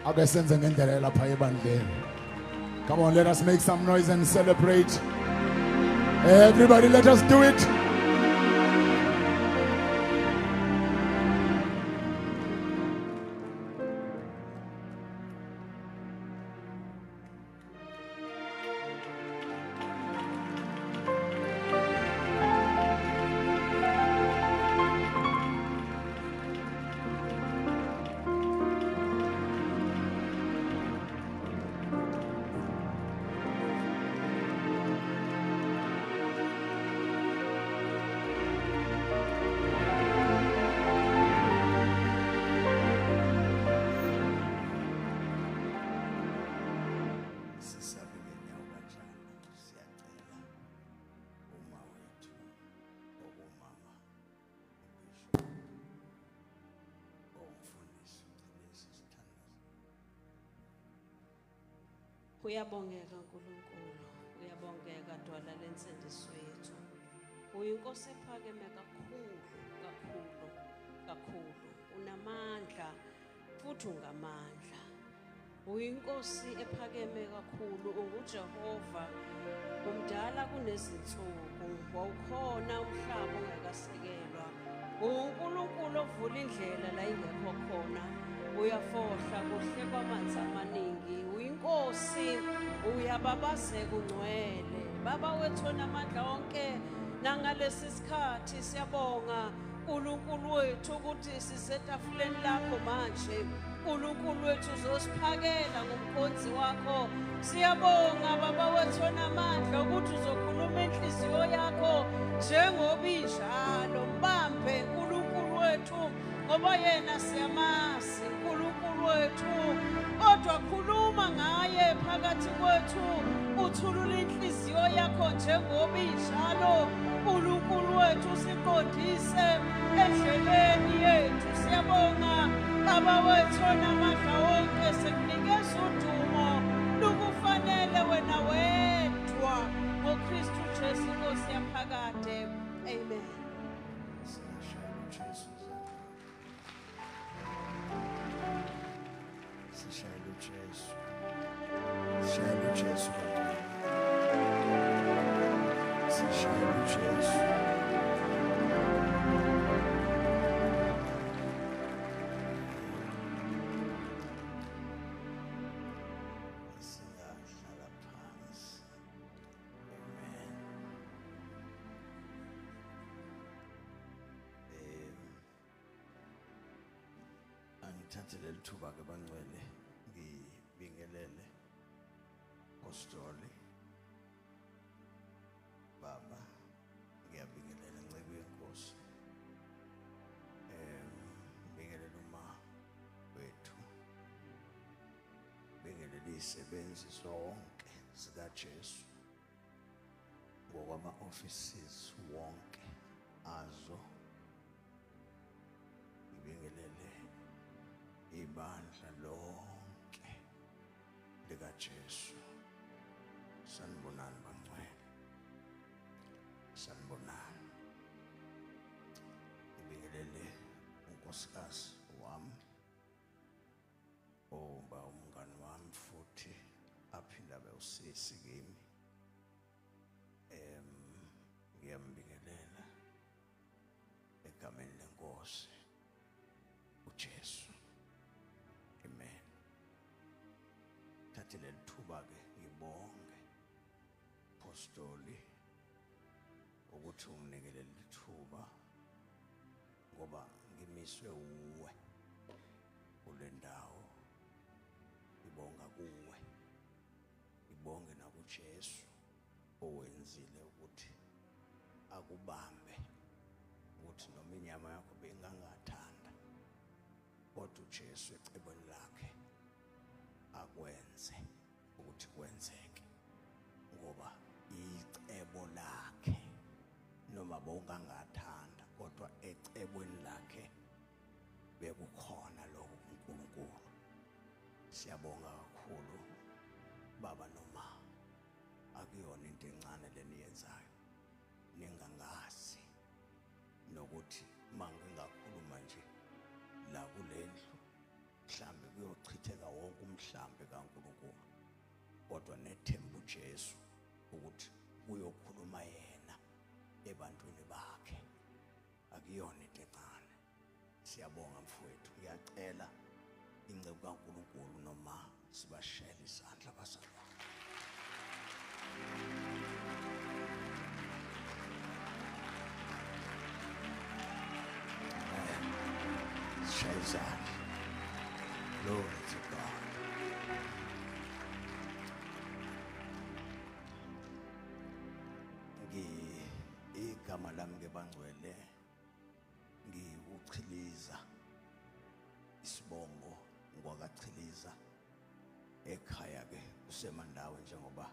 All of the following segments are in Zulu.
Ake senze ngendlela lapha ebandleni. Come on, let us make some noise and celebrate. Everybody, let us do it. Uyabongeka uNkulunkulu, uyabongeka Dwala lensindiso yethu. Uyinkosi ephakeme kakhulu. Unamandla futhi ungamandla. Uyinkosi ephakeme kakhulu, unguJehova, umdala kunezinsuku. Wawukhona umhlaba ungakasekelwa. UNkulunkulu ovula indlela la ingekho khona. Uyafohla kuhle kwamanzi amaningi. Uyinkosi, uyababazeka ungcwele. Baba wethu onamandla onke, nangalesi sikhathi siyabonga uNkulunkulu wethu ukuthi sisetafuleni lakho manje. uNkulunkulu wethu uzosiphakela ngomkhonzi wakho. Siyabonga Baba wethu onamandla ukuthi uzokhuluma inhliziyo yakho njengoba injalo. Mbambe uNkulunkulu wethu ngoba yena siyamazi uNkulunkulu wethu, kodwa khuluma ngaye phakathi kwethu. Uthulula inhliziyo yakho njengoba injalo. uNkulunkulu wethu usiqondise endleleni yethu. Siyabonga Baba wethu onamandla wonke, sikunikeza udumo lukufanele wena wedwa ngoKristu Jesu Nkosi yaphakade. Amen. Ngithathe leli thuba ke bangcwele ngibingelele Apostoli Baba, ngiyabingelela ncebo yenkosi. Ngibingelela uma wethu, ngibingelela izisebenzi zonke zika Jesu ngokwama offices wonke azo. Ngibingelele ibandla lonke lika Jesu. Sanibonani bangcwele, sanibonani. Ngibingelele unkosikazi wami, oba umngani wami futhi aphinda abe usisi kimi. Ngiyambingelela egameni lenkosi uJesu. Amen. Thathe leli thuba ke ngibonge Apostoli ukuthi unginikele leli thuba ngoba ngimiswe uwe kule ndawo. Ngibonga kuwe, ngibonge nakuJesu owenzile ukuthi akubambe, ukuthi noma inyama yakho bengangathanda kodwa uJesu ecebweni lakhe akwenze ukuthi kwenzeke, ngoba icebo lakhe noma bongangathanda kodwa ecebweni lakhe bekukhona lokho uNkulunkulu. Siyabonga kakhulu Baba, noma akuyona into encane leniyenzayo, ningangazi nokuthi mangingakhuluma nje la kulendlu mhlambe kuyochitheka wonke kodwa nethemba uJesu ukuthi uyokhuluma yena ebantwini bakhe, akuyona into encane. Siyabonga mfowethu, ngiyacela ingcebu kaNkulunkulu noma sibashele isandla bazalwane. Shayizana. Glory to God. Igama lami ngebangcwele ngiuchiliza isibongo ngokwakachiliza ekhaya ke kusemandawe njengoba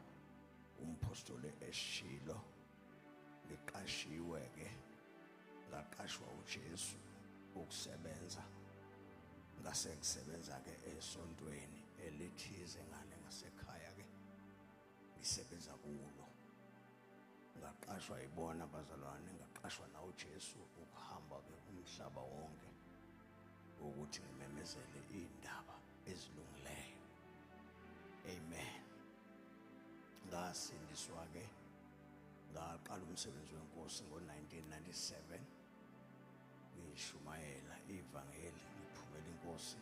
umpostoli eshilo ngiqashiwe ke ngaqashwa uJesu ukusebenza ngase ngisebenza ke esontweni elithize ngale ngasekhaya ke ngisebenza kulo ngaqashwa ibona abazalwane ngaqashwa na uJesu ukuhamba ke umhlaba wonke ukuthi ngimemezele indaba ezilungileyo. Amen. Ngasindiswa ke ngaqala umsebenzi wenkosi ngo-1997 ngishumayela ivangeli ngiphumela inkosi.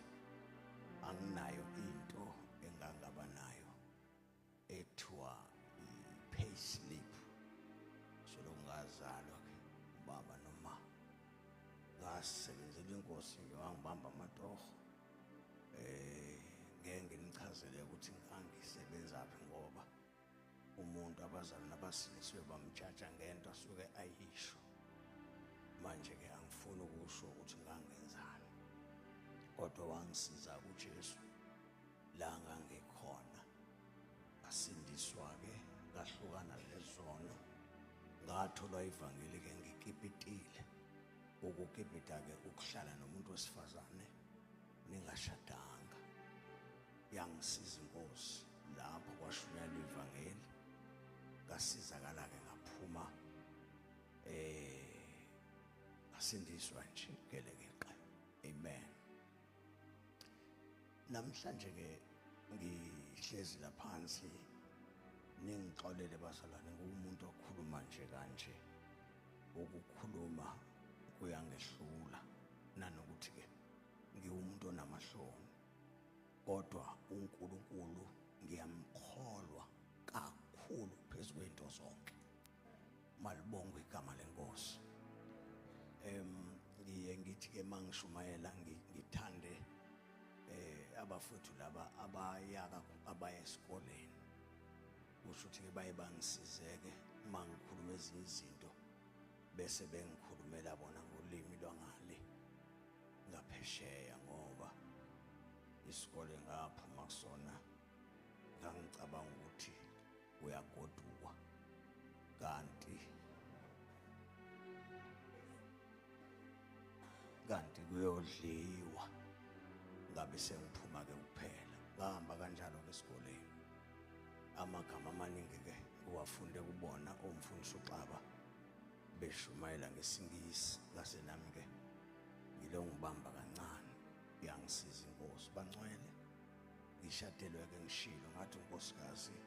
Anginayo into engangaba nayo ethiwa i-payslip solongazalwa ke baba noma ngasebenzela inkosi ngibamba amatoho ngeke nginichazele ukuthi ngangisebenzaphi ngoba umuntu abazali nabasiniswe bamjaja ngento asuke ayisho. Manje ke angifuni ukusho ukuthi ngangenzani, kodwa wangisiza uJesu la ngangikhona. Ngasindiswa ke ngahlukana lezono, ngathola ivangeli ke ngikipitile. Ukukipita ke ukuhlala nomuntu wesifazane ningashadanga. Yangisiza inkosi lapho kwashunyayelwa ivangeli, ngasizakala ke ngaphuma ngasindiswa nje gelekeqe. Amen. Namhlanje ke ngihlezi la phansi ningixolele bazalwane, ngumuntu okhuluma nje kanje. Ukukhuluma kuyangehlula nanokuthi ke ngiwumuntu onamahloni, kodwa uNkulunkulu ngiyamkholwa kakhulu phezu kwento zonke. Malibongwe igama lenkosi. Ngiye ngithi ke mangishumayela ngithande abafowethu laba abaya esikoleni, kusho ukuthi ke baye bangisizeke mangikhuluma ezinye izinto bese bengikhulumela bona ngolimi lwangale ngaphesheya, ngoba isikole ngaphuma kusona ngangicabanga ukuthi uyagodukwa kanti kuyodliwa, ngabe sengiphuma ke kuphela. Ngahamba kanjalo ke esikoleni, amagama amaningi ke uwafunde kubona omfundisi uXaba beshumayela ngesingisi, ngase nami ke ngilo ngibamba kancane. Yangisiza inkosi. Bangcwele ngishadelwe ke ngishilo ngathi unkosikazi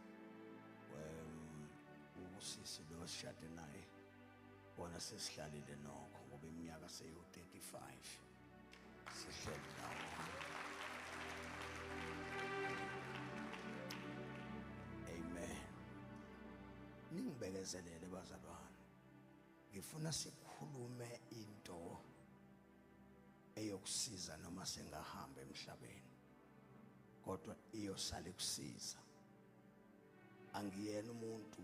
ubusisi lo sishade naye bona sesihlalile nokho ngoba iminyaka seyo-35 sihleli nawo. Amen. Ningibekezelele bazalwane, ngifuna sikhulume into eyokusiza noma sengahamba emhlabeni, kodwa iyosala kusiza. Angiyena umuntu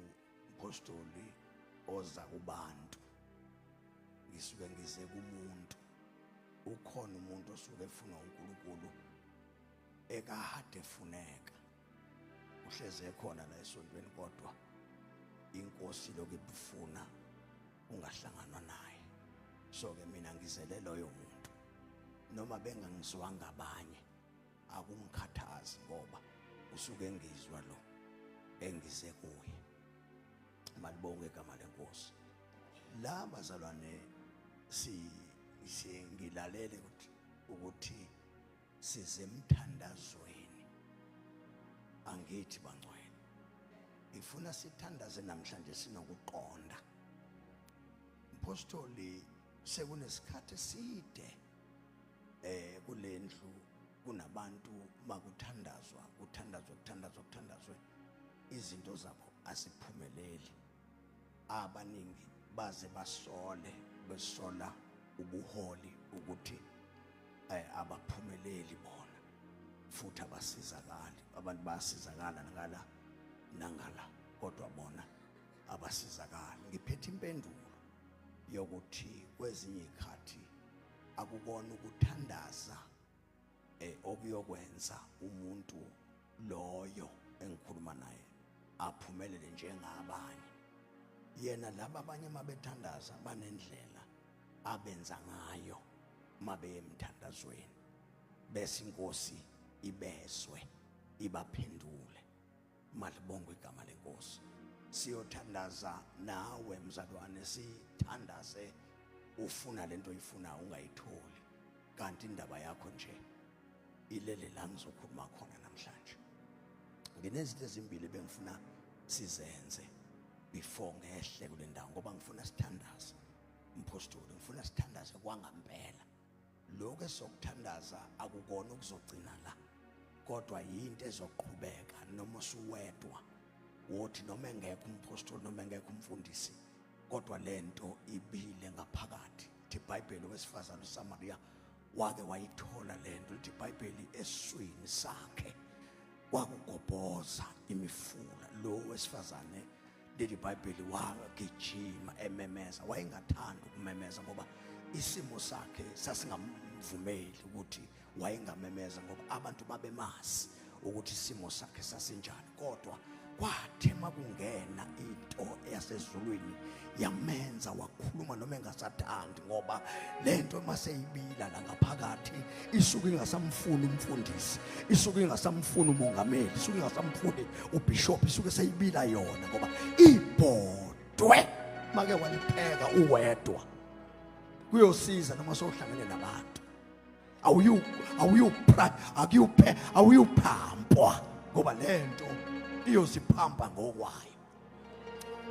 mpostoli oza kubantu, ngisuke ngize kumuntu. Ukhona umuntu osuke efuna uNkulunkulu ekahade efuneka, uhleze khona la esontweni, kodwa inkosi lokhu ibufuna ungahlanganwa naye. So ke mina ngizele loyo muntu, noma bengangizwanga abanye akungikhathazi ngoba usuke ngizwa lo engize kuye. Malibonge igama lenkosi. La bazalwane ngilalele ukuthi size emthandazweni, angithi bangcwele Ngifuna sithandaze namhlanje sinokuqonda. Mpostoli sekunesikhathi eside kulendlu kunabantu makuthandazwa izinto zabo asiphumeleli. Abaningi baze besola ubuholi ukuthi abaphumeleli bona futhi abasizakali. Abantu basizakala nangala kodwa bona abasizakali. Ngiphethe impendulo yokuthi kwezinye izikhathi akubona ukuthandaza okuyokwenza umuntu loyo engikhuluma naye aphumelele njengabanye. Yena laba abanye mabethandaza banendlela abenza ngayo mabe emthandazweni, bese inkosi ibeswe ibaphendule. Malibongwe igama lenkosi. Siyothandaza nawe mzalwane, sithandaze ufuna lento oyifuna ungayitholi, kanti indaba yakho nje ilele la ngizokhuluma khona namhlanje. Nginezinto ezimbili bengifuna sizenze before ngehle kule ndawo, ngoba ngifuna sithandaze. Mpostoli, ngifuna sithandaze kwangampela. Lokho esokuthandaza akukona ukuzogcina la, kodwa yinto ezoqhubeka noma usuwedwa. Wothi noma engekho umpostoli noma engekho umfundisi, kodwa lento ibile ngaphakathi. iBhayibheli wesifazane uSamaria wake wayithola lento. Lithi iBhayibheli eswini sakhe wakugobhoza imifula. Lo wesifazane lithi iBhayibheli wagijima ememeza. Wayengathanda ukumemeza ngoba isimo sakhe sasingamvumeli ukuthi wayengamemeza, ngoba abantu babemazi ukuthi isimo sakhe sasinjani. Kodwa kwathe makungena into yasezulwini yamenza wakhuluma noma engasathandi, ngoba lento maseyibila la ngaphakathi isuke ingasamfuni umfundisi, isuke ingasamfuni umongameli, isuke ingasamfuni ubishop, isuke seyibila yona ngoba ibhodwe. Make walipheka uwedwa kuyosiza noma sohlangene nabantu. Awuyuphampwa ngoba lento iyosiphamba ngokwayo.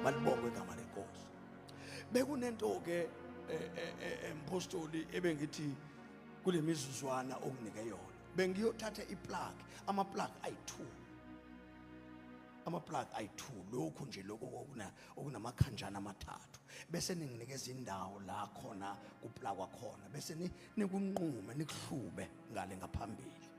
Malibongwe igama lenkosi. Bekunento ke mpostoli ebengithi kule mizuzwana okunike yona, bengiyothatha iplug, amaplug ayi2 lokhu nje lokho okunamakhanjana amathathu, bese ninginikeza indawo la khona kuplagwa khona, bese nikunqume nikuhlube ngale ngaphambili,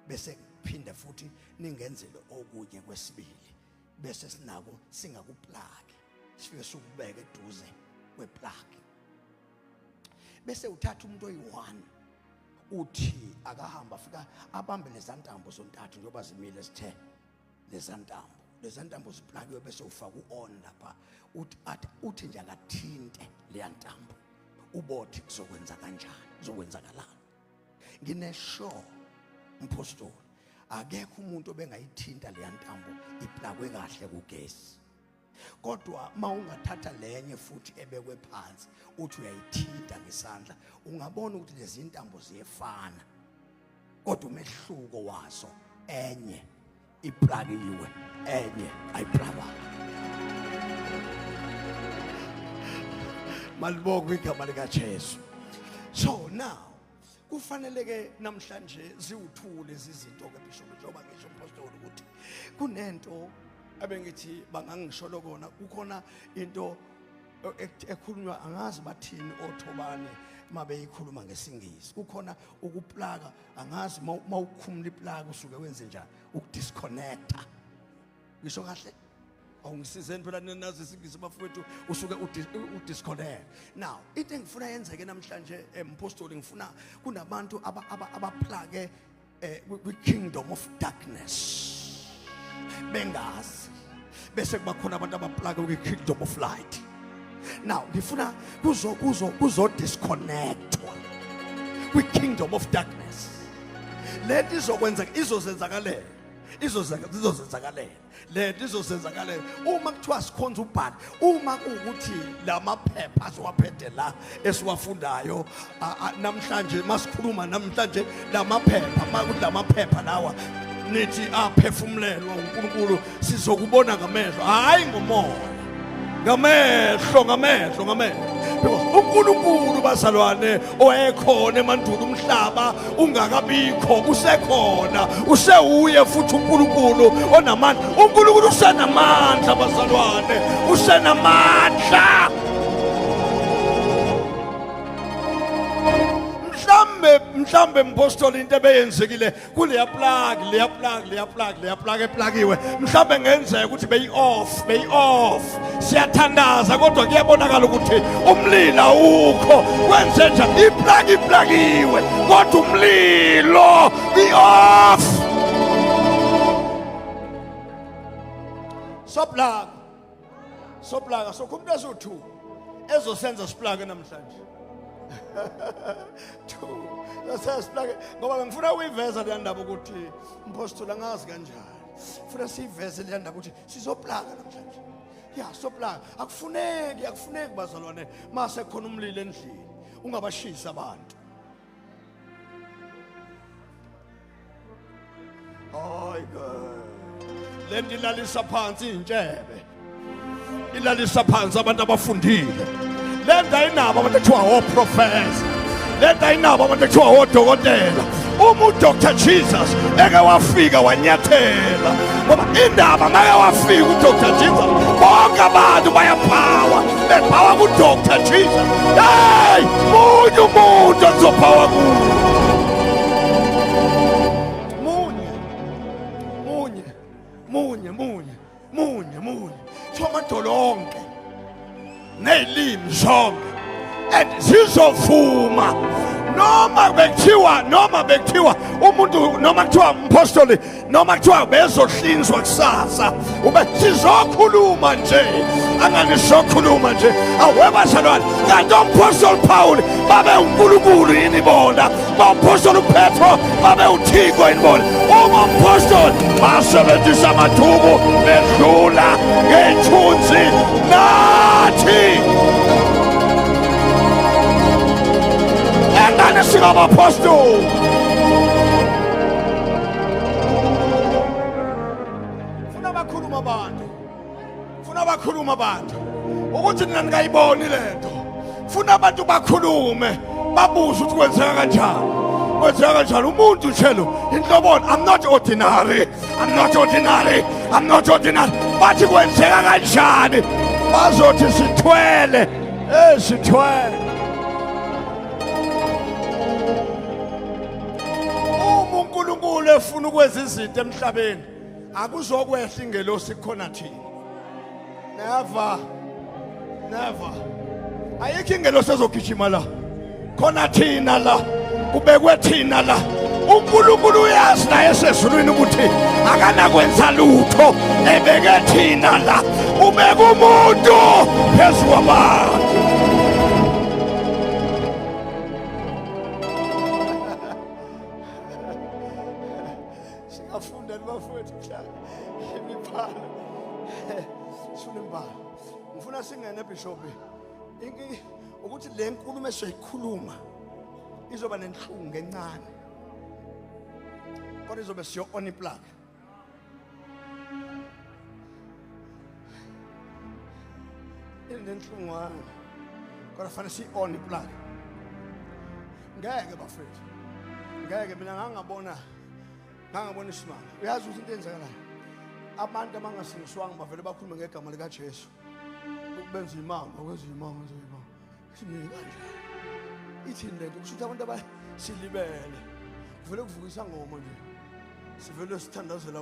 bese phinde futhi ningenzele okunye kwesibili, bese sinako singakuplagi sifike sikubeke eduze kweplug. Bese uthatha umuntu oyi1 uthi akahamba afika abambe lezantambo zontathu njengoba zimile sithe lezantambo ziplagiwe, bese ufaka uon lapha. Uthi nje akathinte leya ntambo ubothi kuzokwenza kanjani, kuzokwenzakalani. Ngineshow mpostoli akekho umuntu obengayithinta leya ntambo iplagwe kahle kugesi, kodwa mawungathatha lenye futhi ebekwe phansi uthi uyayithinta ngesandla, ungabona ukuthi lezi ntambo ziyefana, kodwa umehluko wazo enye iplagiwe enye ayiplagwanga. Malibongwe igama likaJesu. So now kufanele ke namhlanje ziwuthule izinto ke bishop, njengoba ngisho umpostoli ukuthi kunento abengithi bangangisholo kona. Kukhona into ekhulunywa, angazi bathini othobane mabeyikhuluma ngesingisi. Kukhona ukuplaga, angazi mawukhumula iplaga usuke wenze njani, ukudisconnecta. Ngisho kahle? Awungisizeni phela nazi isingisi bafowethu, usuke udisconnect. Now into engifuna yenzeke namhlanje mpostoli, ngifuna kunabantu abaplage kwi-kingdom of darkness bengazi, bese kubakhona abantu abaplage kwi-kingdom of light. Now ngifuna kuzo disconnectwa kwi-kingdom of darkness. Leti izozenzakalela izozenzakalela uma kuthiwa sikhonza ubhali, uma kuwukuthi lamaphepha siwaphethe la esiwafundayo namhlanje, masikhuluma namhlanje lamaphepha, makuthi lamaphepha lawa nithi aphefumulelwa uNkulunkulu sizokubona ngamehlo hayi ngomoya ngamehlo because uNkulunkulu bazalwane oyekhona emandulo umhlaba ungakabikho usekhona usewuye futhi uNkulunkulu onamandla uNkulunkulu usenamandla bazalwane usenamandla mhlambe mpostoli into ebeyenzekile kuleya plug eplakiwe mhlambe ngenzeka ukuthi beyi-off siyathandaza kodwa kuyabonakala ukuthi umlilo awukho kwenze njani iplug iplakiwe kodwa umlilo i-off soplaga sokumuntu eziwu-2 ezosenza siplage namhlanje ngoba ngifuna uyiveza le ndaba ukuthi mpostoli angazi kanjani funa siyiveze le ndaba ukuthi sizoplaga namhlanje soplaga akufuneki bazalwane mase khona umlilo endlini ungabashisa abantu hayi le nto ilalisa phansi intshebe ilalisa phansi abantu abafundile le nto ayinabo abantu ekuthiwa oprofesa le nto ayinabo abantu ekuthiwa odokotela uma uDr Jesus eke wafika wanyathela ngoba indaba ngeke wafika uDr Jesus bonke abantu bayaphawa bephawa kuDr Jesus hey munye umuntu ozophawa kuye munye thomadolonke nezilimi zonke and zizovuma noma bekuthiwa umuntu noma kuthiwa umpostoli noma kuthiwa bezohlinzwa kusasa ube sizokhuluma nje angani sizokhuluma nje awebazalwane kanti umpostoli Paul babe uNkulunkulu yini bona umpostoli Petro babe uThixo yini bona uma umpostoli basebenzisa amathubu bedlula ngethunzi nathi engane singabapostoli funa bakhuluma abantu ukuthi nina nikayiboni lento funa abantu bakhulume babuze ukuthi kwenzeka kanjani umuntu njelo inhloboni I'm not ordinary bathi kwenzeka kanjani bazothi sithwele uNkulunkulu efuna ukwenza izinto emhlabeni akuzokwehla ingelosi khona thina never ayikho ingelosi ezogijima la khona thina la kubekwe thina la uNkulunkulu uyazi la esezulwini ukuthi akanakwenza lutho ebeke thina la ubeka umuntu phezu kwabantu ngifuna singene bishop ukuthi le nkulumo esiyikhuluma izoba nenhlungu encane kodwa izobe siyo on iplug inenhlungwana kodwa fanele si on iplug ngeke bafethu ngeke mina ngangabona isimanga uyazi ukuthi into enzakalayo abantu abangasingiswanga bavele bakhulume ngegama lika Jesu ukubenza imanga sinike kanjani ithini lento kusho abantu abasilibele kuvele kuvukisa ngoma nje sivele sithandazela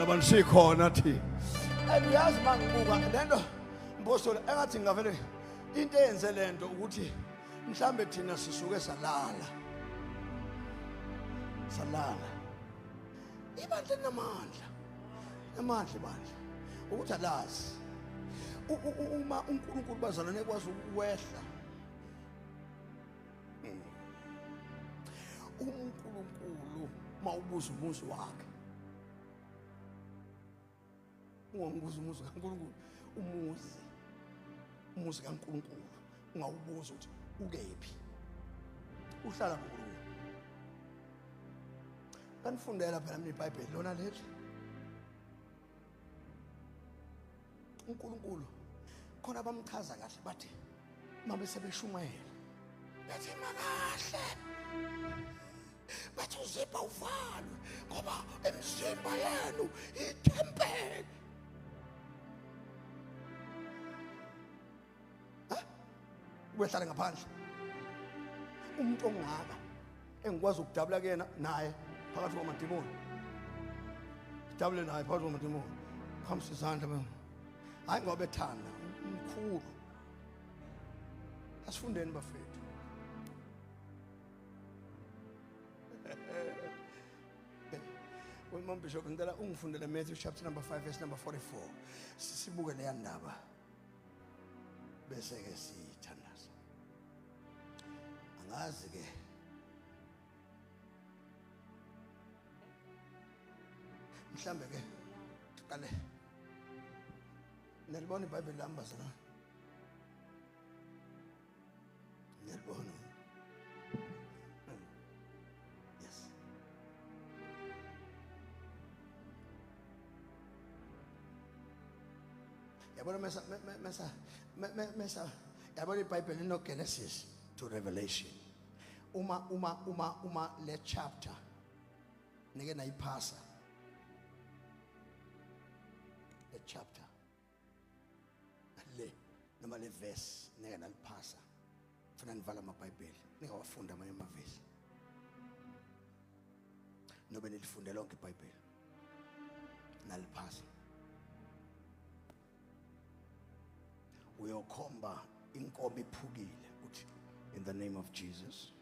abantu sikhona thi uyazi mangibuka lento mpostoli engathi ngavele into eyenze lento ukuthi mhlambe thina sisuke salala ibandla namandla ibandla ukuthi alazi uma uNkulunkulu bazalwane ekwazi ukuwehla uNkulunkulu mawubuza umuzi wakhe ungambuza umuzi kaNkulunkulu umuzi kaNkulunkulu ungawubuza ukuthi ukephi uhlala kuNkulunkulu kanifundela phela mina iBhayibheli lona leli. uNkulunkulu khona abamchaza kahle bathi mabe sebeshumayela bathi makahle bathi uzipha uvalwe ngoba emzimba yenu itempele. Wehlala ngaphandle umuntu ongaka engikwazi ukudabula kuyena naye phakathi kwamadimoni, sidabule naye phakathi kwamadimoni, khambisa izandla mina, hayi ngoba ethanda umkhulu. Asifundeni bafethu. Well, Mom Bishop, ngicela ungifundele Matthew chapter number 5 verse number 44. Sibuke le ndaba bese ke sithandaza. Angazi ke mhlambe ke qale nelibona iBhayibheli lamba zona. Nelibona. Yes. Yabona mesa yabona iBhayibheli no Genesis to Revelation. Uma le chapter nike nayiphasa le chapter le noma le verse nike naliphasa funa nivala amaBhayibheli ningawafunda amanye amavesi nobe nilifunde lonke iBhayibheli naliphasa uyokhomba inkomo iphukile uthi in the name of Jesus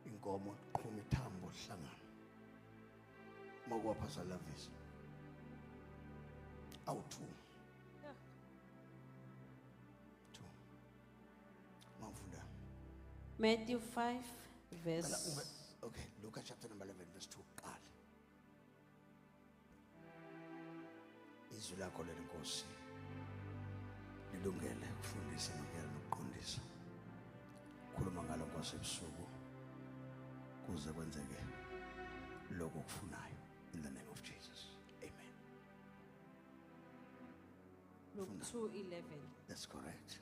inkomo qhuma ithambo hlangana makuwaphasa lavisi awu2 mawufunda Matthew 5 verse okay, Luke chapter number 11 verse 2 qala izwi lakho lenkosi lilungele ukufundisa nokuqondisa khuluma ngalo Nkosi ebusuku kuze kwenzeke lokho okufunayo in the name of Jesus, amen. Luke 2:11. That's correct.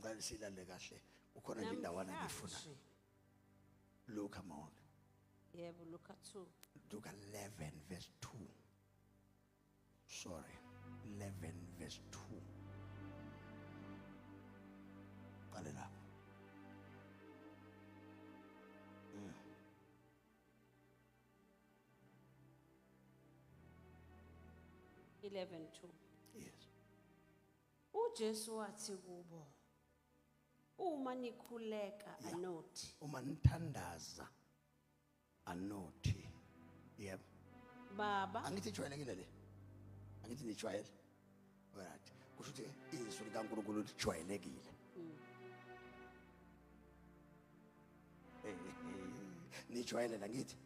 Ngale silale kahle ukhona nje indawana ngifuna Luke amount. Yebo, Luke 2. Luke 11 verse 2. Sorry, 11 verse 2. Qale lapho. 11:2. Yes. uJesu wathi kubo, uma nikhuleka anothi Uma nithandaza anothi. Yep. Baba Angithi jwayelekile le. Angithi nijwayele. Alright. Kusho ukuthi izwi likaNkulunkulu lijwayelekile. Nijwayele la ngithi.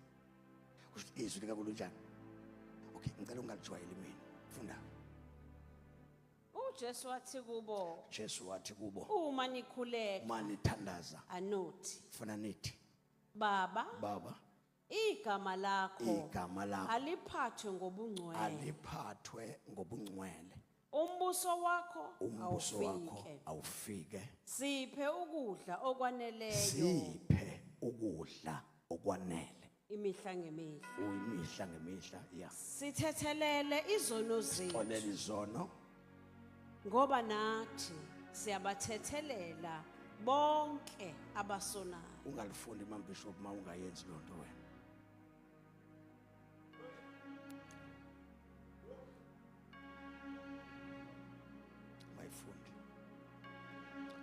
Kusho ukuthi izwi likaNkulunkulu njani? Okay, ngicela ungalijwayeli mina. Funda. uJesu wathi kubo, Jesu wathi kubo uma nikhuleka uma nithandaza anothi funa nithi Baba Baba igama lakho igama lakho aliphathwe ngobungcwele aliphathwe ngobungcwele umbuso wakho umbuso wakho awufike awufike siphe ukudla okwaneleyo siphe ukudla okwanele imihla ngemihla uyimihla ngemihla ya sithethelele izono zethu olela izono ngoba nathi siyabathethelela bonke abasonayo ungalifundi mambishop mawungayenzi lonto wena mayifundi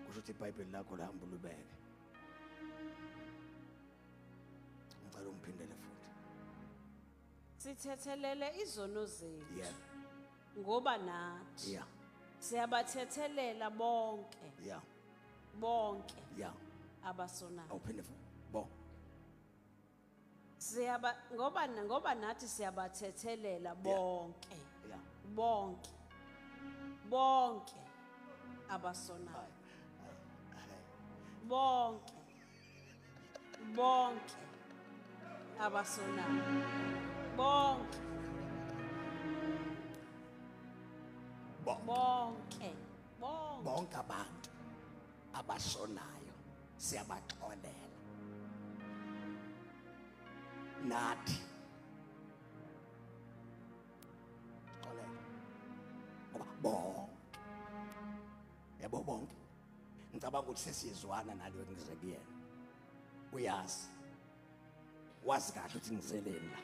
kusho ukuthi iBhayibheli lakho lahamba ulubeke ngicela ungiphindele futhi sithethelele izono zethu yeah ngoba nathi yeah siyabathethelela bonke yeah bonke yeah abasonayo awuphinde futhi bo ngoba nathi siyabathethelela bonke yeah bonke abasonayo bonke abasonayo bonke bonke bonke abantu abasonayo siyabaxolela nathi xolela ngoba bonke yabo bonke ngicabanga ukuthi sesizwana nalo ngize kuyena uyazi wazi kahle ukuthi ngizeleni la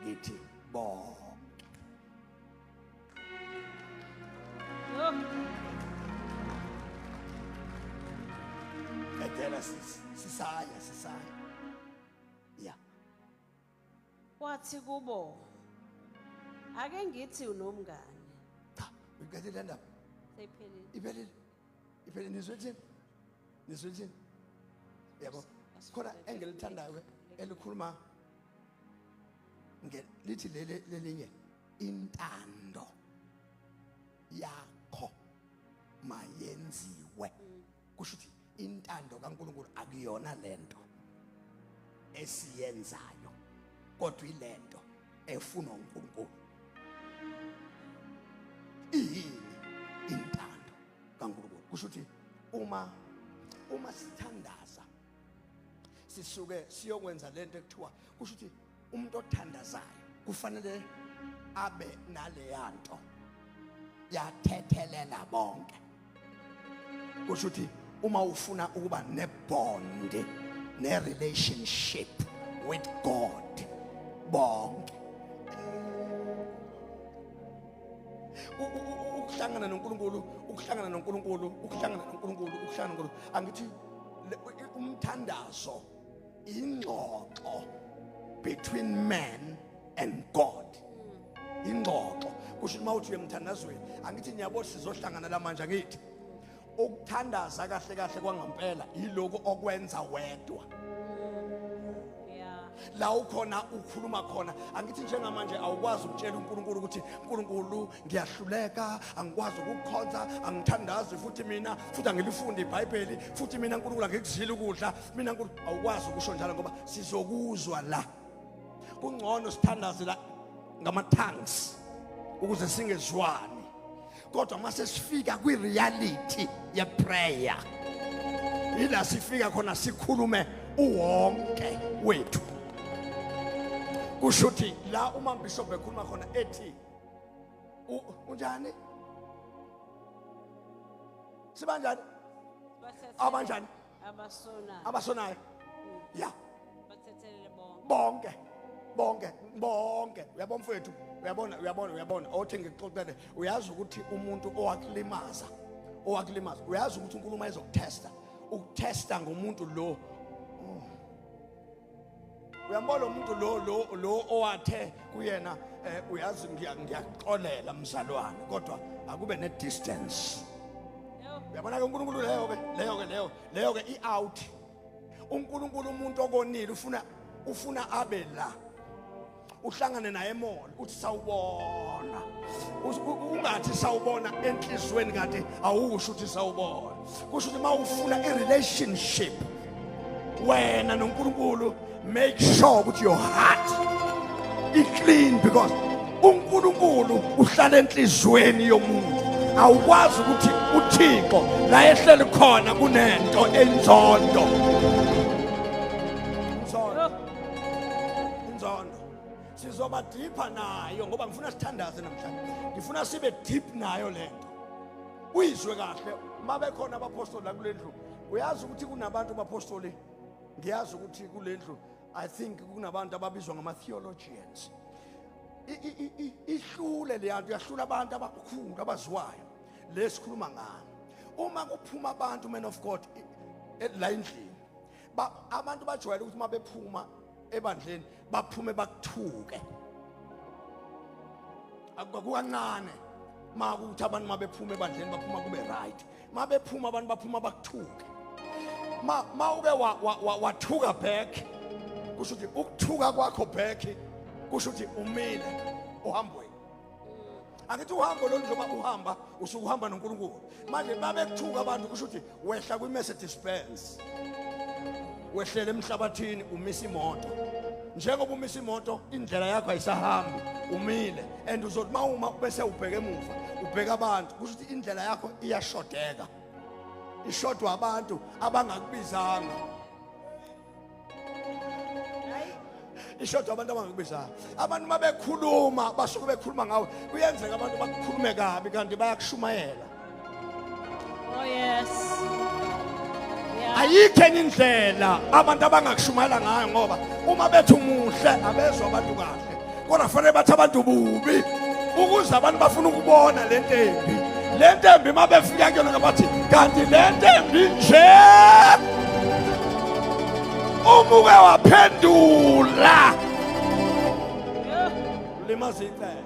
ngithi bonke Edela sisaya ya wathi kubo ake ngithi unomngane cha uqedile ndaba seyiphelile iphelile nizwethini yabo khona engilithandayo elikhuluma lithi lelinye intando yakho mayenziwe kusho ukuthi intando kaNkulunkulu akuyona lento esiyenzayo kodwa ilento efunwa uNkulunkulu intando kaNkulunkulu kusho ukuthi uma sithandaza sisuke siyokwenza lento ekuthiwa kusho ukuthi umuntu othandazayo kufanele abe naleyanto yathethelela bonke kusho ukuthi uma ufuna ukuba nebond ne-relationship with God bonke ukuhlangana noNkulunkulu angithi umthandazo ingxoxo between man and God ingxoxo kusho uma uthi uyemthandazweni angithi niyabo sizohlangana la manje ngithi ukuthandaza kahle kahle kwangempela yiloko okwenza wedwa la ukhona ukhuluma khona angithi njengamanje awukwazi ukutshela uNkulunkulu ukuthi uNkulunkulu ngiyahluleka angikwazi ukukhonza angithandazi futhi angilifundi iBhayibheli futhi mina uNkulunkulu angikuzile ukudla mina uNkulunkulu awukwazi ukusho njalo ngoba sizokuzwa la kungcono sithandaze la ngama tongues ukuze singezwani kodwa mase sifika kwi reality ye prayer ila sifika khona sikhulume uwonke wethu kushuthi la uma bishop ekhuluma khona ethi unjani sibanjani abanjani abasonayo ya bathethelele bonke uyabona mfowethu uyabona othi ngixoxele uyazi ukuthi umuntu owakulimaza uyazi ukuthi uNkulunkulu ezokutesta ukutesta ngomuntu lo uyambona umuntu lo owathe kuyena uyazi ngiyaxolela mzalwane kodwa akube ne distance uyabona ke uNkulunkulu leyo ke i-out uNkulunkulu umuntu okonile ufuna abe la uhlangane naye emall uthi sawubona ungathi sawubona enhlizweni kanti awusho ukuthi sawubona kusho ukuthi mawufuna i-relationship wena noNkulunkulu make sure ukuthi your heart is clean because uNkulunkulu uhlala enhlizweni yomuntu awukwazi ukuthi uThixo la ehleli khona kunento enzondo sizoba deeper nayo ngoba ngifuna sithandaze namhlanje ngifuna sibe deep nayo lento uyizwe kahle mabe khona abapostoli la kulendlu uyazi ukuthi kunabantu abapostoli ngiyazi ukuthi kulendlu I think kunabantu ababizwa ngama theologians ihlule leyanto yahlula abantu abakhulu abaziwayo lesikhuluma ngani uma kuphuma abantu men of God la endlini abantu bajwayele ukuthi mabephuma ebandleni baphume bakuthuke akukancane makuthi abantu mabephuma ebandleni baphuma kube right mabephuma abantu baphuma bakuthuke mawuke wathuka back kusho ukuthi ukuthuka kwakho back kusho ukuthi umile uhambweni angithi uhambo lo njengoba uhamba usukuhamba noNkulunkulu manje babekuthuka abantu kusho ukuthi wehla kwi Mercedes Benz wehlele emhlabathini umisa imoto njengoba umisa imoto indlela yakho ayisahambi umile and uzothi uma bese ubheke emuva ubheka abantu kusho ukuthi indlela yakho iyashodeka ishodwa abantu abangakubizanga ishodwa abantu abangakubizanga abantu mabekhuluma basuke bekhuluma ngawe kuyenzeka abantu bakukhulume kabi kanti bayakushumayela Oh yes. Yeah. ayikho enye indlela abantu abangakushumayela ngayo ngoba uma bethi umuhle abezwa abantu kahle kodwa kufanele bathi abantu bubi ukuze abantu bafuna ukubona le ntembi mabefika kuyona ngabathi kanti le ntembi nje umuke waphendula limazi icele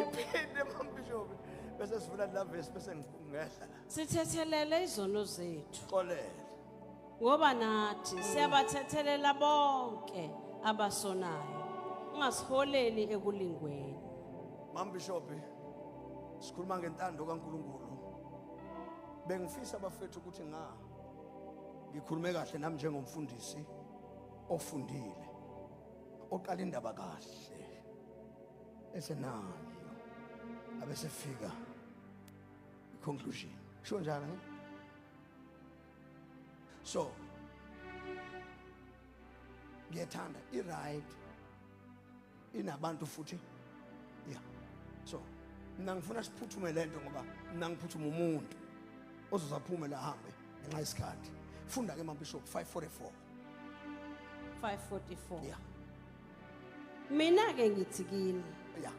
iphinde mambishobi bese sivula la verse bese ngihla Sithethelele izono zethu xolele ngoba nathi siyabathethelela bonke abasonayo. Ungasiholeli ekulingweni. mambishobi sikhuluma ngentando kaNkuluNkulu bengifisa abafethu ukuthi ngikhulume kahle nami njengomfundisi ofundile oqala indaba kahle esenayo abesefika conclusion sho njani so ngiyethanda i-right inabantu futhi yeah so mina ngifuna siphuthume lento ngoba mina ngiphuthuma umuntu ozozaphume la hambe ngenxa yesikhathi funda ke mabishop 544 544. yeah Mina ke ngithi kini yeah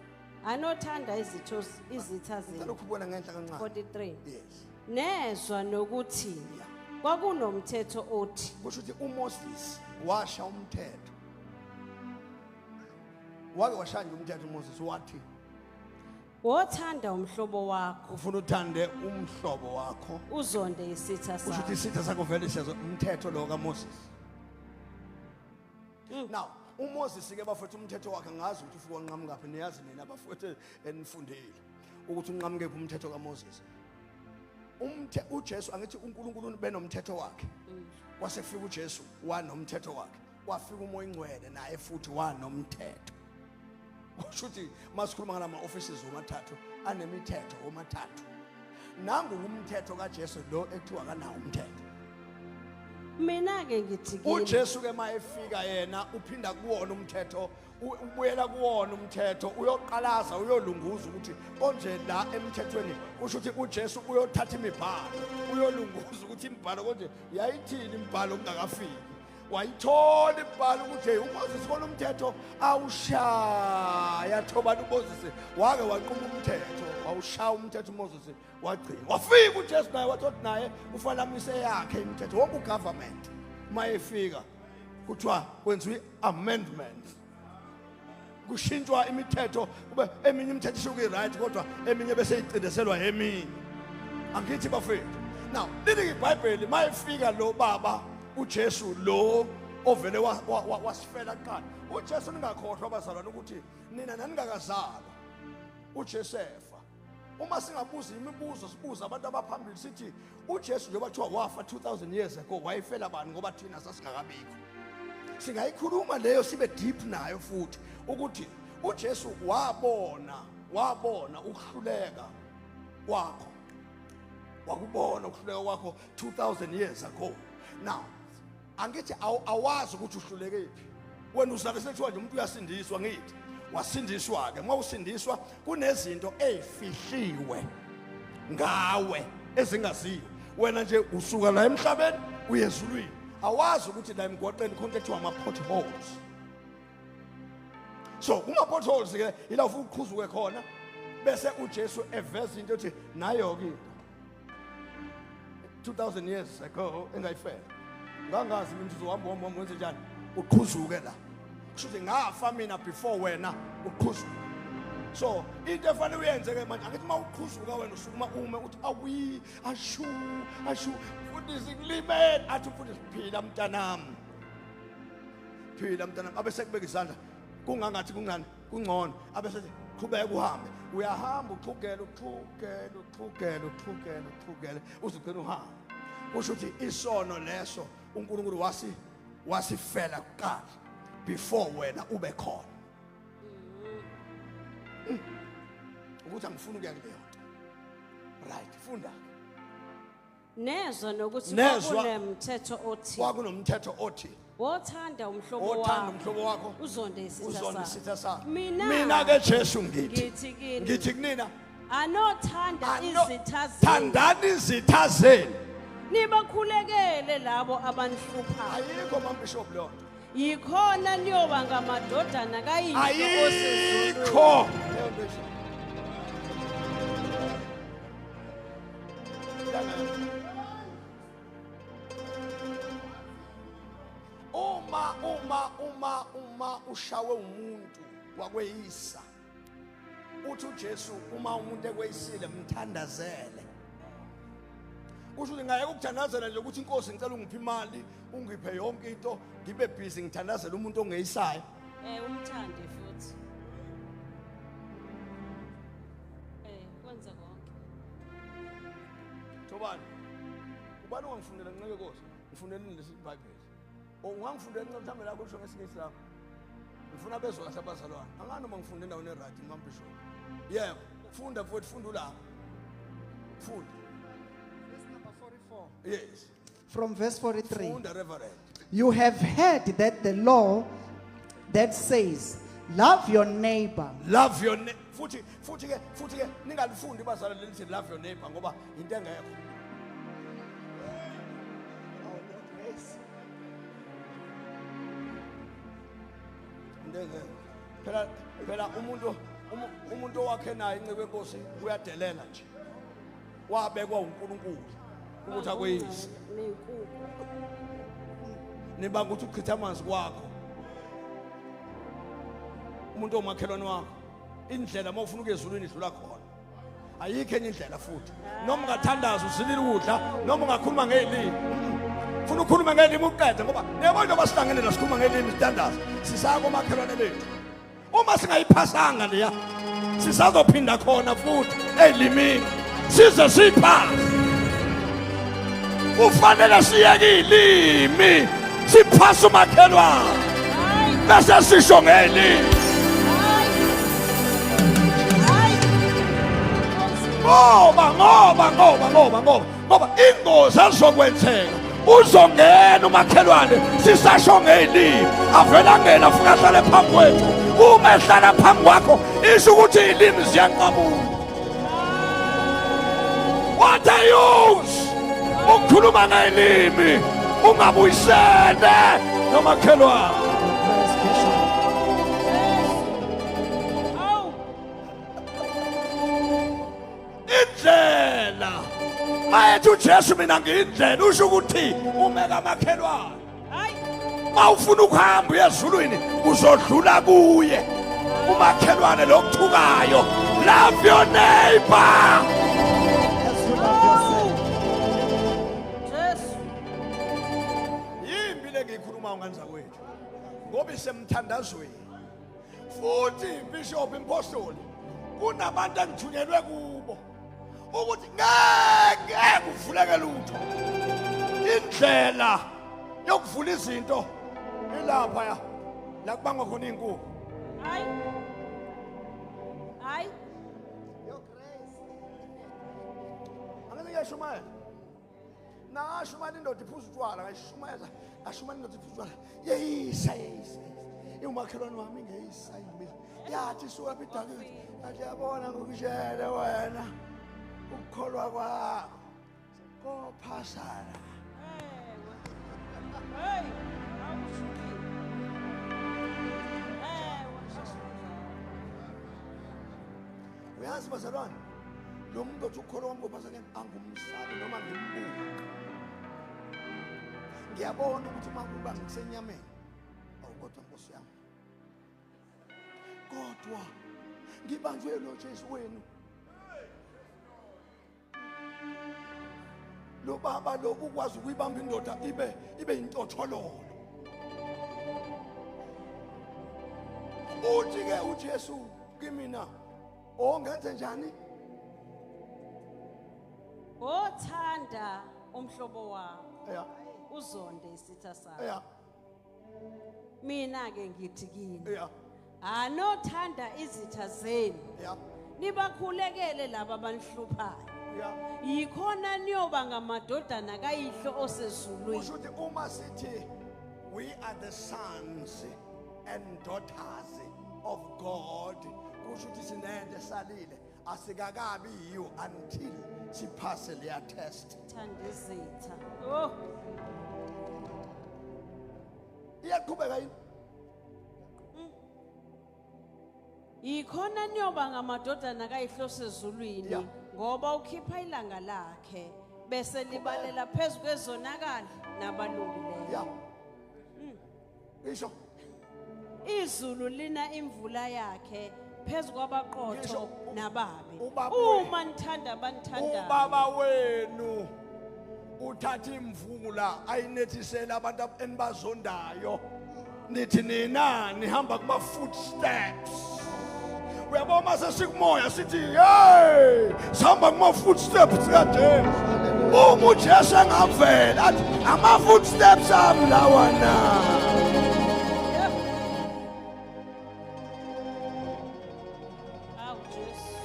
anothanda izitha ngicela zenu. ukubona ngenhla kancane 43. yes Nezwa nokuthi yeah kwakunomthetho othi kusho ukuthi uMoses washa umthetho wake washaya umthetho uMoses wathi wothanda umhlobo wakho ufuna uthande umhlobo wakho uzonde isitha kusho ukuthi sakho. isitha sakho vele siyazo umthetho lo kaMoses now uMoses ke bafethu umthetho wakhe ngazi ukuthi ufike wanqamuka phi niyazi nina bafethu enifundile ukuthi unqamuke umthetho kaMoses uJesu angithi uNkulunkulu benomthetho wakhe kwase kufika uJesu wanomthetho wakhe wafika umoya ingcwele naye futhi wanomthetho kusho ukuthi masikhuluma ngalama offices omathathu anemithetho omathathu nangu umthetho kaJesu lo ekuthiwa kanawo umthetho Mina ke ngithi kini uJesu ke mayefika yena uphinda kuwona umthetho ubuyela kuwona umthetho uyoqalaza uyolunguza ukuthi konje la emthethweni kusho ukuthi uJesu uyothatha imibhalo uyolunguza ukuthi imibhalo konje yayithini imibhalo kungakafiki wayithola imibhalo ukuthi hey uMoses kona umthetho awushaya thobani uMoses wake waqhuma umthetho wawushaya umthetho uMoses wagcina wafika uJesu naye wathothi naye ufalamise yakhe imithetho wonke ugovernment mayefika kuthiwa kwenziwe amendment kushintshwa imithetho kube eminye imithetho isho right kodwa eminye bese icindeselwa eminye angithi bafethu now lithi iBhayibheli mayefika lo baba uJesu lo ovele wasifela kuqala uJesu ningakhohlwa abazalwane ukuthi nina naningakazalwa uJesefa uma singabuza imibuzo sibuza abantu abaphambili sithi uJesu njengoba kuthiwa wafa 2000 years ago wayefela bani ngoba thina sasingakabikho singayikhuluma leyo sibe deep nayo futhi ukuthi uJesu wabona ukuhluleka kwakho wakubona ukuhluleka kwakho 2000 years ago now angithi awazi ukuthi uhluleke phi wena uzake sethiwa nje umuntu uyasindiswa ngithi wasindiswa ke mawusindiswa kunezinto ezifihliwe ngawe ezingaziyo wena nje usuka la emhlabeni uye ezulwini awazi ukuthi la emgoqeni khona ethiwa ama potholes so kuma potholes ke ila ufuna uqhuzuke khona bese uJesu eveza into ethi nayo ke 2000 years ago engayifela ngangazi mina uzohamba wenze njani uqhuzuke la kusho ukuthi ngafa mina before wena uqhuzuke so into efanele uyenze ke manje angithi mawuqhuzuka wena usukuma ume uthi awi ashu futhi sikulibele athi futhi siphila mntanami abese kubeka izandla kungangathi kungani kungcono abese qhubeka uhambe uyahamba uqhugela uzugcina uhamba kusho ukuthi isono leso uNkulunkulu wasifela kuqala before wena ube khona. Ukuthi angifuni ukuya kuleyo nto. Right, funda. Nezwa nokuthi Nezwa. kunemthetho othi Kwakunomthetho othi wothanda umhlobo othanda wakho umhlobo wakho uzonde uzonde isitha isitha sakho. sakho. Mina Mina ke Jesu ngithi ngithi kini ngithi kunina anothanda izitha zenu thandani izitha zenu. nibakhulekele labo abanhluphayo Ayikho mambishop lo. yikhona niyoba ngamadodana kayihlo osezulwini. Ayikho leyo nto isho. Uma ushawe umuntu wakweyisa uthi uJesu uma umuntu ekweyisile mthandazele. Kusho ukuthi ngayeke ukuthandazela nje ukuthi inkosi ngicela ungiphe imali ungiphe yonke into ngibe busy ngithandazela umuntu ongeyisayo. Umthande futhi kwenza konke. Thobani ubani ongangifundela nqeke Nkosi ngifundeleni lesi Bible. Ungangifundela nqeke mhlambe la kusho ngesinye islamu. Ngifuna bezwe kahle abazalwane. Angani uma ngifunde endaweni eraght ngimambishop. Yebo, funda futhi funda la. Funda. Verse number 44. Yes. From verse 43. Funda Reverend. You have heard that the law that says, love your neighbor. Love your neighbor. Futhi ke ningalifundi bazalwane lithi love your neighbor ngoba into engekho. Phela umuntu owakhe naye incebe Nkosi uyadelela nje. Wabekwa uNkulunkulu ukuthi akweyise. Nibanga ukuthi uchitha amanzi kwakho. Umuntu omakhelwane wakho indlela mawufuna ukuya ezulwini idlula khona. Ayikho enye indlela futhi. Noma ungathandaza uzilile ukudla noma ungakhuluma ngelimi. Ufuna ukukhuluma ngelimi uqede ngoba nebona basihlangene la sikhuluma ngelimi sitandaza. Sisaka omakhelwane bethu. Uma singayiphasanga leya sisazophinda khona futhi elimini size siphase. Ufanele siyeke ilimi siphasa umakhelwane bese sisho ngelimi. Ngoba ingozi azokwenzeka uzongena umakhelwane sisasho ngelimi avela angena afika ahlale phambi kwethu. Uma ehlala phambi kwakho isho ukuthi ilimi ziyanqabuka. What are you? Ukukhuluma ngelimi ungabuyisene nomakhelwane. Indlela mayethi uJesu mina ngiyindlela usho ukuthi umeka amakhelwane. Mawufuna ukuhamba uye ezulwini uzodlula kuye umakhelwane lokuthukayo. Love your neighbor. As you love yourself. Yimbi lengiyikhuluma nganza kwethu ngoba isemthandazweni futhi bishop impostoli kunabantu engithunyelwe kubo ukuthi ngeke kuvuleke lutho. Indlela yokuvula izinto ilapha la kubangwa khona inkukhu. Hayi Angeke ngiyashumayela. Nashumayela indoda iphuza utshwala ngayishumayela ashumayela indoda iphuza utshwala. Yeyisa. Umakhelwane wami ngeyisa yimi. Yathi suka bidakile. Athi yabona ngokujele wena. Ukukholwa kwakho kophasana. Uyazi bazalwane lo muntu othi ukholwa kwami kophasana angumsabi noma ngimbuka. Ngiyabona ukuthi makuba ngisenyameni awukodwa Nkosi yami. Kodwa ngibanjwe lo Jesu wenu. Lo baba lo ukwazi ukuyibamba indoda ibe intothololo. Uthi ke uJesu kimina ongenze njani? wothanda umhlobo wakho Ya. uzonde isitha sakho. Yeah. Mina ke ngithi kini. Yeah. Anothanda izitha zenu. Yeah. Nibakhulekele laba abanhluphayo. Yeah. Yikhona niyoba ngamadodana kayihlo osezulwini. Ushuthi uma sithi we are the sons and daughters of God, kushuthi sinende salile asikakabi yiyo until siphase leya test. Thanda izitha. Oh, Iyaqhubeka yini? yikhona niyoba ngamadodana kayihlo osezulwini Yeah. ngoba ukhipha ilanga lakhe bese libalela phezulu kwezonakala nabalungileyo. Yeah. Isho. Izulu lina imvula yakhe phezulu kwabaqotho Ngisho, nababi. ubaba Uma nithanda abanithandayo. Ubaba wenu uthatha imvula ayinethisela abantu enibazondayo. Nithi nina nihamba kuma footsteps. Uyabona mase sikumoya sithi hey sihamba kuma footsteps kaJesu. Uma uJesu engavela athi ama footsteps ami lawana. Awu Jesu.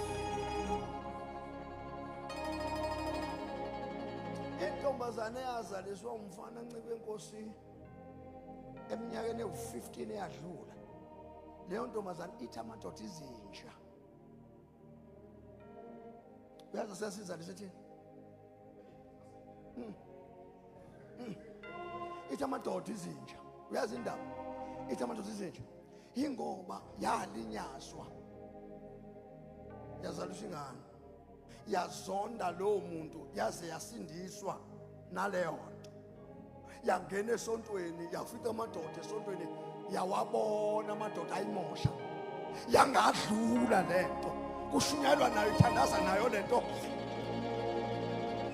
Intombazane yazaliswa umfana ncike enkosini eminyakeni ewu15 eyadlula. Leyo ntombazane ithi amadoda izinja. Uyazi sesizalise thina. Ithi amadoda izinja. Uyazi indaba? Ithi amadoda izinja. Ingoba yalinyazwa. Yazaliswa ingane. Yazonda lo muntu yaze yasindiswa naleyo nto. Yangena esontweni yafika amadoda esontweni yawabona amadoda ayimosha. Yangadlula lento. Kushunyelwa nayo ithandaza nayo lento.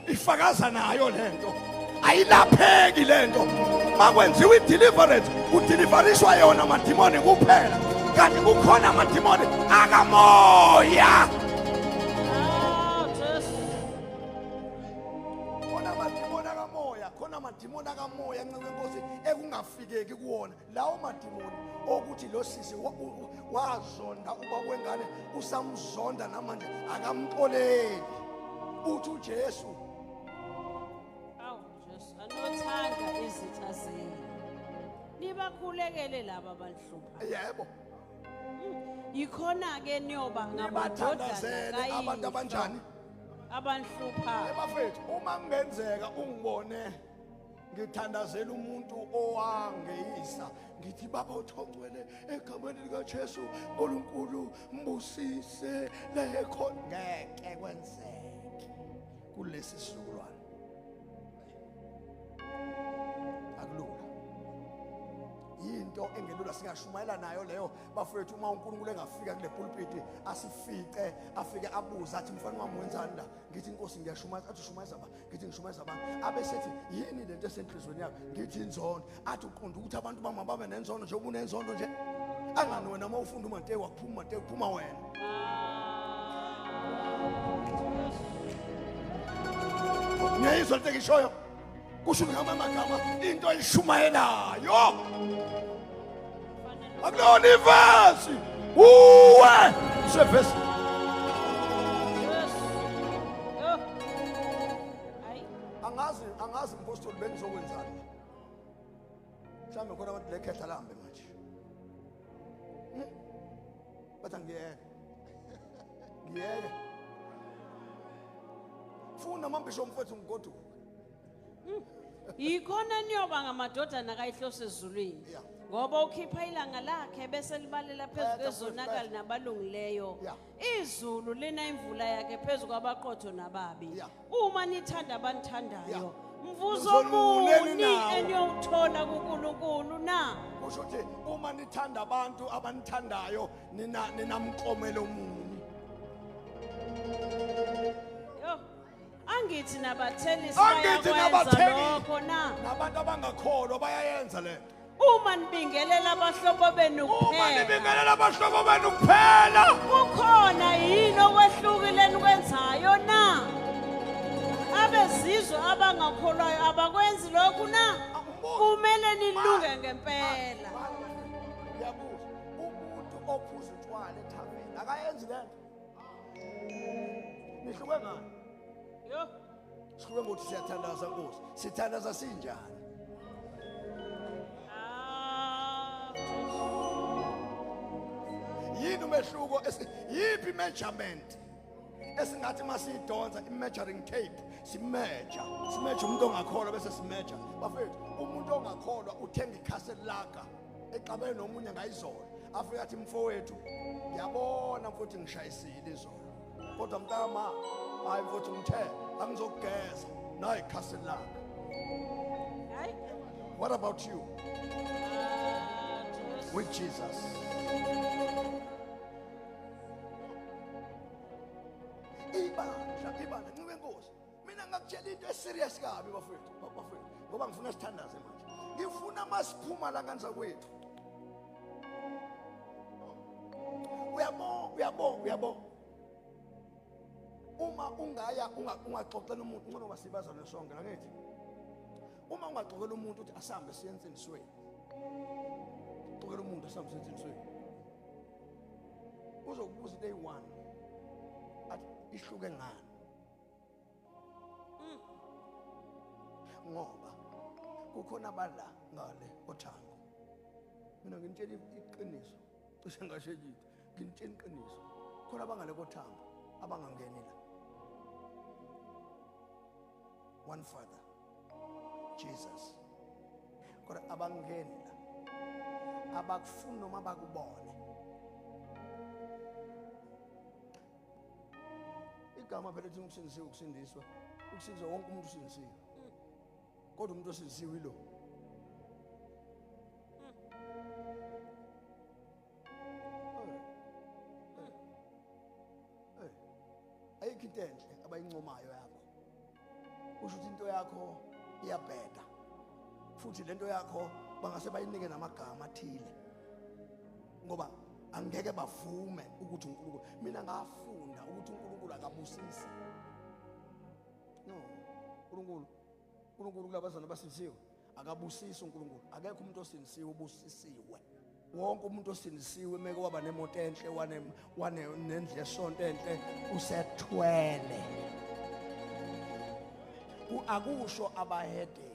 Ifakaza nayo lento. Ayilapheki lento. Makwenziwa ideliverance udeliveriswa yona amadimoni kuphela. Kanti kukhona amadimoni akamoya. Amadimoni akamoya ncike enkosi ekungafikeki kuwona lawo madimoni okuthi lo sisi wazonda uba kwengane usamzonda namanje akamxoleli uthi uJesu. Awu Jesu, anothanda izitha zenu. Nibakhulekele laba abanhlupha. Yebo. Yikhona ke niyoba Nibathandazele ngamadodana abantu abanjani? abanhlupha. Bafethu uma kungenzeka ungibone ngithandazela umuntu owangeyisa ngithi baba uthongcwele egameni likaJesu uNkulunkulu mbusise lekho ngeke kwenzeke kulesi sizukulwane. Akulula. Yinto engelula singashumayela nayo leyo bafethu uma uNkulunkulu engafika kule pulpit asifice afike abuza athi mfana wami wenzani la ngithi inkosi ngiyashumayela athi shumayeza ba ngithi ngishumayeza abantu abesethi yini lento esenhlizweni yakho ngithi inzondo athi uqonda ukuthi abantu bama babe nenzondo nje kunenzondo nje angani wena uma ufunda uMante wakuphuma uMante uphuma wena. Ngiyizwa into ngishoyo kusho ngamagama into ayishumayelayo akulona ivesi uwe sevesi angazi mpostoli bengizokwenzani mhlawumbe khona abantu lekhetha lambe manje bathi ngiyeke funa amambisho mfethu ngigoduka. Yikhona niyoba ngamadodana kayihlo osezulwini Yeah. ngoba ukhipha ilanga lakhe bese libalela phezulu kwezonakala nabalungileyo. Yeah. Izulu lina imvula yakhe phezulu kwabaqotho nababi. Yeah. Uma nithanda abanithandayo Yeah. mvuzo Mzoluneni muni nawo. eniyowuthola kuNkulunkulu na? Kusho ukuthi uma nithanda abantu abanithandayo ninamklomelo muni. Yo, angithi nabathelisi Angithi bayakwenza nabathengisi. lokho na? Nabantu abangakholwa bayayenza le. Uma nibingelela abahlobo benu Uma kuphela nibingelela abahlobo benu kuphela kukhona yini okwehlukile enikwenzayo na? abezizwe abangakholwayo abakwenzi lokhu na kumele nilunge ngempela. Ngiyabuza, umuntu ophuza utshwala ethaveni akayenzi lento. Nihluke ngani? Yo, Sihluke ngokuthi siyathandaza Nkosi. Sithandaza sinjani? Yini umehluko yipi measurement esingathi masiyidonsa i-measuring tape simeasure umuntu ongakholwa bese simeasure bafethu umuntu ongakholwa uthenga ikhaseli laka exabene nomunye ngayizolo afika athi mfowethu ngiyabona mfowethu ngishayisile izolo kodwa mntama hayi mfowethu ngithe angizokugeza nayi ikhaseli laka. hayi. What about you with Jesus? Ibandla ncike Nkosi mina ngakutshela into eserious kabi bafethu ngoba ngifuna sithandaze manje ngifuna masiphuma la kanza kwethu uyabo uma ungaya ungaxoxela umuntu ngoba sibazana sonke la ngithi uma ungaxoxela umuntu uthi asambe siye ensindisweni xoxela umuntu asambe siye ensindisweni uzokubuza day 1 athi ihluke ngani ngoba kukhona abadla ngale othango mina ngintshela iqiniso cishe ngashekile ngintshela iqiniso khona abangale kothango abangangeni la one Father Jesus kodwa abangeni la abakufuni noma bakubone igama phela lithi ukusindiswa ukusindiswa wonke umuntu usindisiwe kodwa umuntu osindisiwe yilo ayikho into enhle abayincomayo yakho usho ukuthi into yakho iyabheda futhi lento yakho bangase bayinike namagama athile ngoba angeke bavume ukuthi uNkulunkulu mina ngafunda ukuthi uNkulunkulu akabusisi no uNkulunkulu kulabazana basindisiwe akabusisi uNkulunkulu akekho umuntu osindisiwe ubusisiwe wonke umuntu osindisiwe meke waba nemoto enhle wane nendle esonto enhle usethwele akusho abahedeni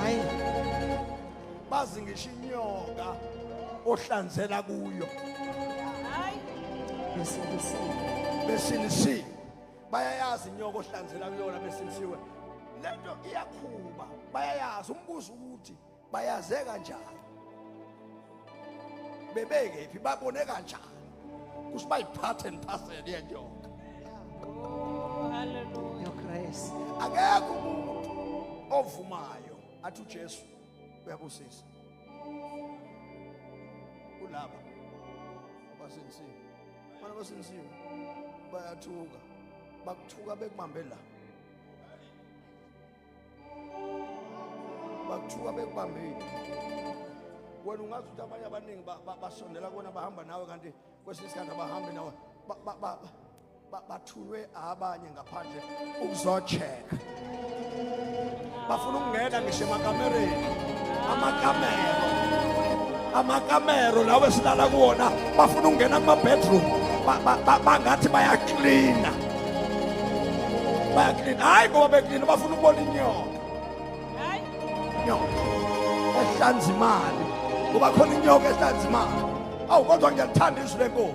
hayi bazingisha inyoka ohlanzela kuyo hayi. besindisiwe bayayazi inyoka ohlanzela kuyona besindisiwe lento iyakhuba bayayazi umbuzo ukuthi bayaze kanjani bebeke phi babone kanjani kusiba iphathe and yenyoka Oh, hallelujah. your grace akekho umuntu ovumayo athi uJesu uyabusisa kulaba basindisiwe mana basindisiwe bayathuka bakuthuka bekubambe la bakuthuka bekubambile wena ungazi ukuthi abanye abaningi basondela kona bahamba nawe kanti kwesinye isikhathi abahambi nawe bathunywe abanye ngaphandle ukuzocheck bafuna ukungena ngisho emakamereni amakamero lawe silala kuwona bafuna ukungena kuma bedroom bangathi bayaklina hayi ngoba beklina bafuna ukubona inyoka Hayi. ehlanza imali kuba khona inyoka ehlanza imali awu kodwa ngiyalithanda izwi lenkosi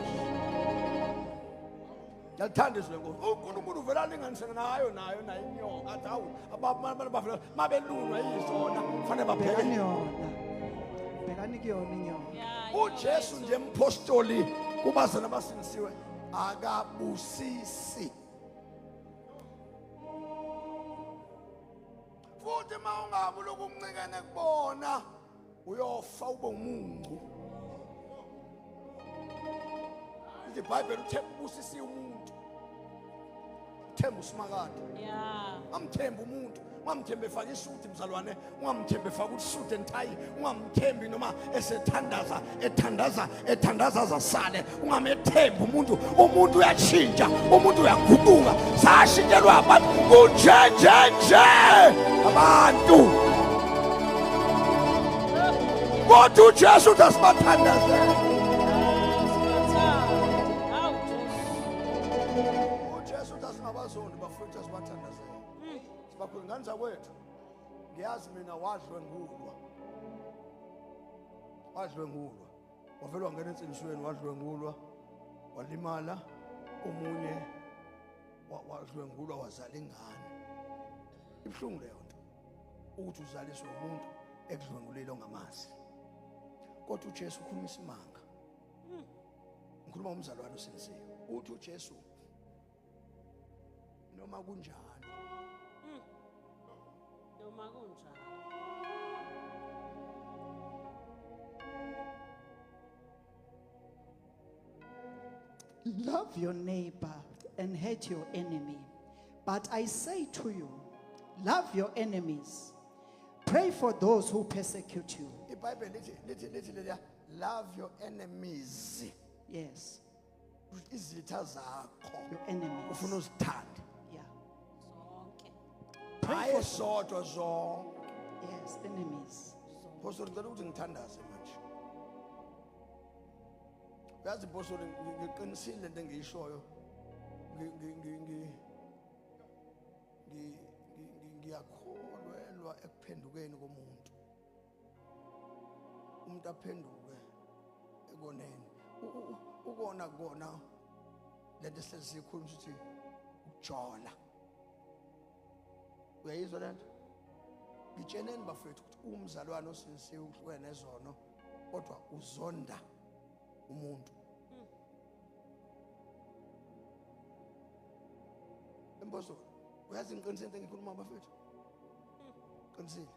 ngiyalithanda izwi lenkosi uNkulunkulu uvela linganisele nayo inyoka athi awu abantu bavela mabelunwa yizona kufanele babhekane bhekani kuyona inyoka Yeah, uJesu nje mpostoli kubazana abasindisiwe akabusisi futhi mawungabe lokumncikene kubona uyofa ube umungu iBhayibheli uthe ubusisiwe umuntu ungamthemba usimakade. Yeah. Ungamthemba umuntu. Ungamthemba efaka isuti mzalwane, ungamthemba efaka usuit and tie, ungamthembi noma ethandaza zasale. Ungamethemba umuntu uyatshintsha, umuntu uyaguquka. Sashintshelwa abantu kunjenje abantu. Kodwa uJesu utasibathandazela. uJesu utasingabazoni bafowethu asibathandazela. Sibakhulu ngani zakwethu. Ngiyazi mina wadlwengulwa. Wavela wangena ensinisweni wadlwengulwa. Walimala omunye wadlwengulwa wazala ingane. Ibhlungu leyo nto. Ukuthi uzaliswe umuntu ekudlwengulile ongamazi. Kodwa uJesu ukhuluma isimanga. Ngikhuluma umzalwane osinisiwe. Uthi uJesu noma kunjalo. Noma kunjalo. Love your neighbor and hate your enemy. But I say to you, love your enemies. Pray for those who persecute you. iBhayibheli lithi love your enemies. Yes, Izitha zakho your enemies. ufuna uzithande. Yeah. Zonke. Pray Hayi for sodwa zonke. yes, enemies. Phosoli ngicela ukuthi ngithandaze manje. Uyazi phosoli ngiqinisile lento engiyishoyo. Ngiyakholelwa ekuphendukeni komuntu. Umuntu aphenduke ekoneni. Ukona kona lento esihlezi sikhuluma ukuthi ukujola. Uyayizwa lento? Ngitsheleni bafethu ukuthi umzalwane osinisiwe uhlukene nezono kodwa uzonda umuntu. Embozo uyazi ngiqinisile into engikhuluma bafethu? Qinisile.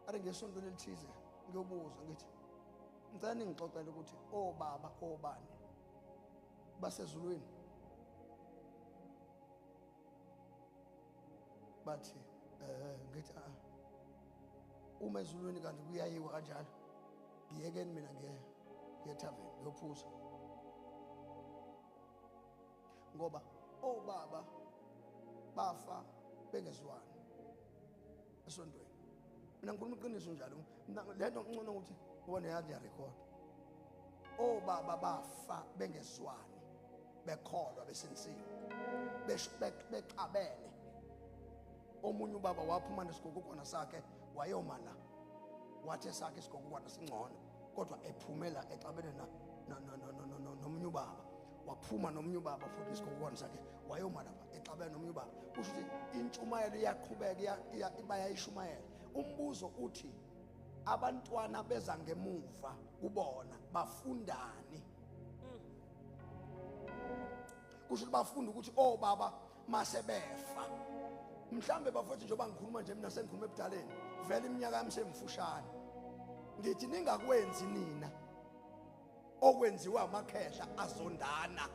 Are ngesontweni elithize ngiyobuza ngithi ngicela ningixoxele ukuthi obaba obani basezulwini bathi ngithi uma ezulwini kanti kuyayiwa kanjalo ngiyekeni mina ngiye-tavern ngiyophuza ngoba obaba bafa bengezwani esontweni. Mina ngikhuluma iqiniso njalo lento ngcono ukuthi ubone yathi yarecord. Obaba bafa bengezwani bekholwa besinisiwe bexabene. Omunye ubaba waphuma nesigogokwana sakhe wayomala wathi esakhe isigogokwana singcono kodwa ephumela exabene nomunye ubaba. Waphuma nomunye ubaba futhi isigogokwana sakhe wayomala exabene nomunye ubaba. Kusho ukuthi intshumayelo iyaqhubeka bayayishumayela. Umbuzo uthi abantwana beza ngemuva kubona bafundani? Kusho ukuthi bafunda ukuthi obaba masebefa. Mhlambe bafowethu njengoba ngikhuluma nje mina sengikhuluma ebudaleni vele iminyaka yami semfushane. Ngithi ningakwenzi nina okwenziwa amakhehla azondana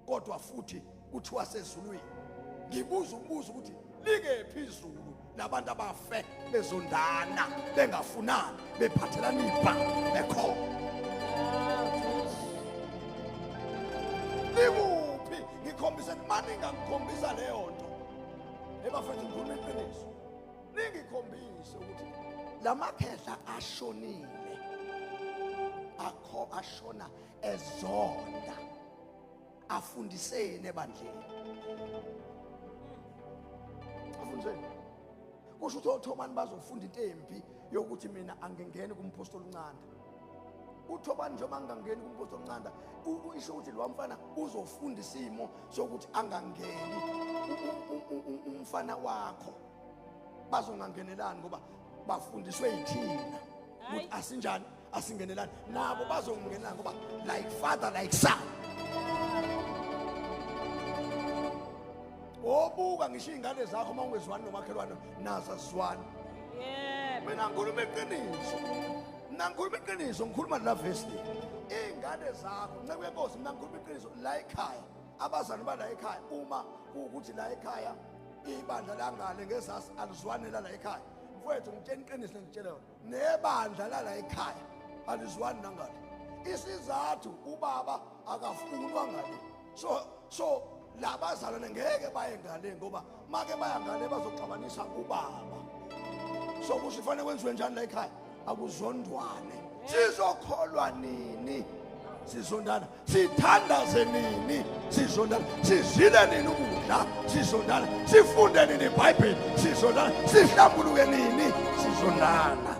kodwa futhi kuthiwa sezulwini. Ngibuza umbuzo ukuthi like phezulu labantu abafe bezondana bengafunani bephathelana ibha bekhona. Nikuphi ngikhombisa manje ngakukhombisa leyo nto. Ebafethu ngikhuluma iqiniso. Ningikhombise ukuthi lamakhehla ashonile. Ashona ezonda. Afundisene ebandleni. Afundisene. Kusho ukuthi othobani bazofunda into embi yokuthi mina angengeni kumpostoli uNcanda. Uthobani njengoba angangeni kumpostoli uNcanda usho ukuthi lo mfana uzofunda isimo sokuthi angangeni umfana wakho bazongangenelani ngoba bafundiswe yithina ukuthi asinjani asingenelani nabo bazongenelana ngoba like father like son. Obuka ngisho izingane zakho uma ungezwani nomakhelwane naza sizwani. Yebo. Mina ngikhuluma iqiniso. Mina ngikhuluma iqiniso ngikhuluma la verse le. Izingane zakho nceke yenkosi mina ngikhuluma iqiniso la ekhaya abazali bala ekhaya uma ukuthi la ekhaya ibandla langale ngezasi alizwane la ekhaya mfowethu ngitshela iqiniso ngitshela yona nebandla la ekhaya alizwani nangale isizathu ubaba akafunwa ngale so labazalwane ngeke baye ngale ngoba make baya ngale bazoxabanisa ubaba so kusifanele kwenziwe njani la ekhaya akuzondwane sizokholwa nini sizondana sithandaze nini sizondana sizile nini ukudla sizondana sifunde nini iBhayibheli sizondana sihlambuluke nini sizondana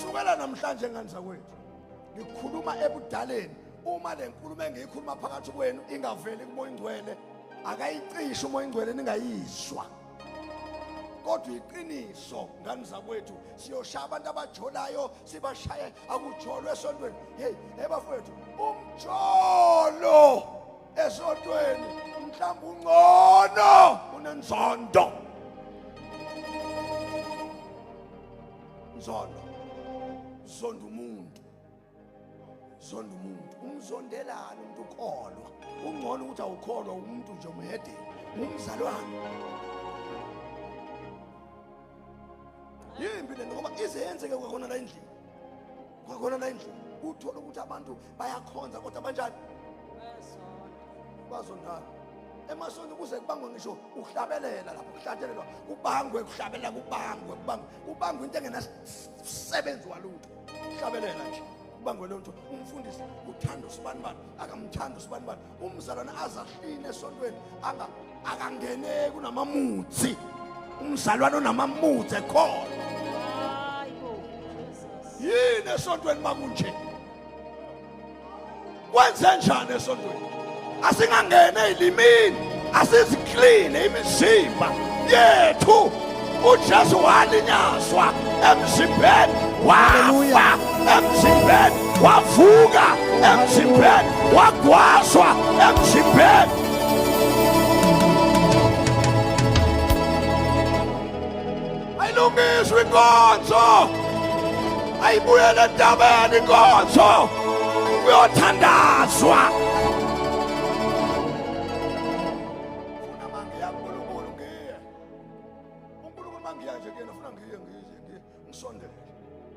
sukela namhlanje ngani zakwethu ngikhuluma ebudaleni uma le nkulumo engiyikhuluma phakathi kwenu ingaveli kumoya ingcwele akayicishe umoya ingcwele ningayizwa kodwa iqiniso ngani zakwethu siyoshaya abantu abajolayo sibashaye akujolwe esontweni hey bafowethu umjolo esontweni mhlawumbe ungcono unenzondo zonda umuntu umzondelana umuntu ukholwa ungcono ukuthi awukholwa umuntu nje umhede umzalwane yimbi le ngoba ize yenzeke kwakhona la endlini uthola ukuthi abantu bayakhonza kodwa banjani bazondana emasonto kuze kubangwe ngisho ukuhlabelela lapho kuhlatshelelwa kubangwe kuhlabelela kubangwe into engenasebenzi walutho kuhlabelela nje kubangwe lo nto umfundisi uthanda usibanibani akamthanda usibanibani umzalwane azahline esontweni akangene kunamamutsi umzalwane onamamutsi ekhona yini esontweni makunje kwenze njani esontweni asingangene elimini asizikline imizimba yethu uJesu walinyazwa emzimbeni wafa emzimbeni wavuka emzimbeni wagwazwa emzimbeni ayilungiswe inkonzo ayibuyele entabeni inkonzo kuyothandazwa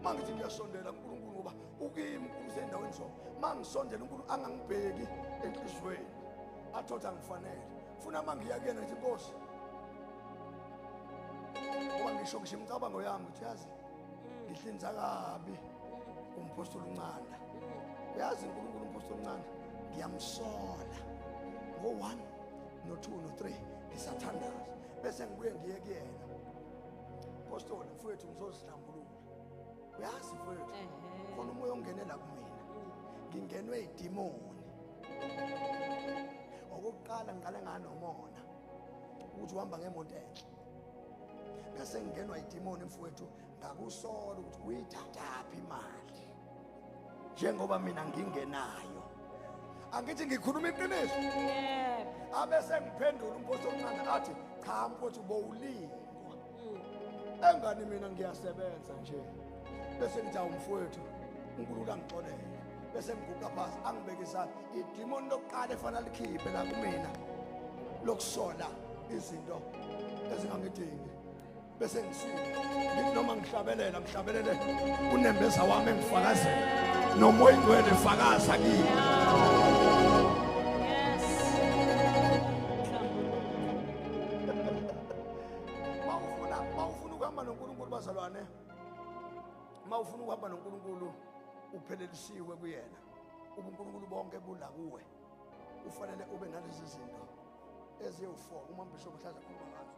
mangithi ngiyasondela uNkulunkulu ngoba ukimi kusendaweni so mangisondela uNkulunkulu angangibheki enhlizweni athotha ngifanele ufuna mangiyakena nje Nkosi ngoba ngisho ngishimcabango yami ukuthi yazi ngihlinza kabi umpostoli uNcanda uyazi uNkulunkulu umpostoli uNcanda ngiyamsola ngo1 no2 no3 ngisathandaza bese ngibuye ngiye kuyena postoli mfowethu ngizosihlambulula uyazi mfowethu khona umoya ongenela kumina ngingenwe idemoni okokuqala ngiqale nganomona ukuthi uhamba ngemoto enhle bese ngingenwa idemoni mfowethu ngakusola ukuthi uyithathaphi imali njengoba mina ngingenayo angithi ngikhuluma iqiniso abese ngiphendula umpostoli uNcanda athi cha mfowethu bowulingwa engani mina ngiyasebenza nje bese ngithi awumfowethu uNkulunkulu angixolele bese ngiguqa phansi angibeke isandla idemoni lokuqala efana likhiphe la kumina lokusola izinto ezingangidingi bese ngisuka ngithi noma ngihlabelele unembeza wami engifakazela nomoya ingcwele efakaza kimi mawufuna ukuhamba noNkulunkulu bazalwane mawufuna ukuhamba noNkulunkulu uphelelisiwe kuyena ubuNkulunkulu bonke bula kuwe ufanele ube nalezi zinto eziyi4 uma umbishop mhlaza khuluma ngazo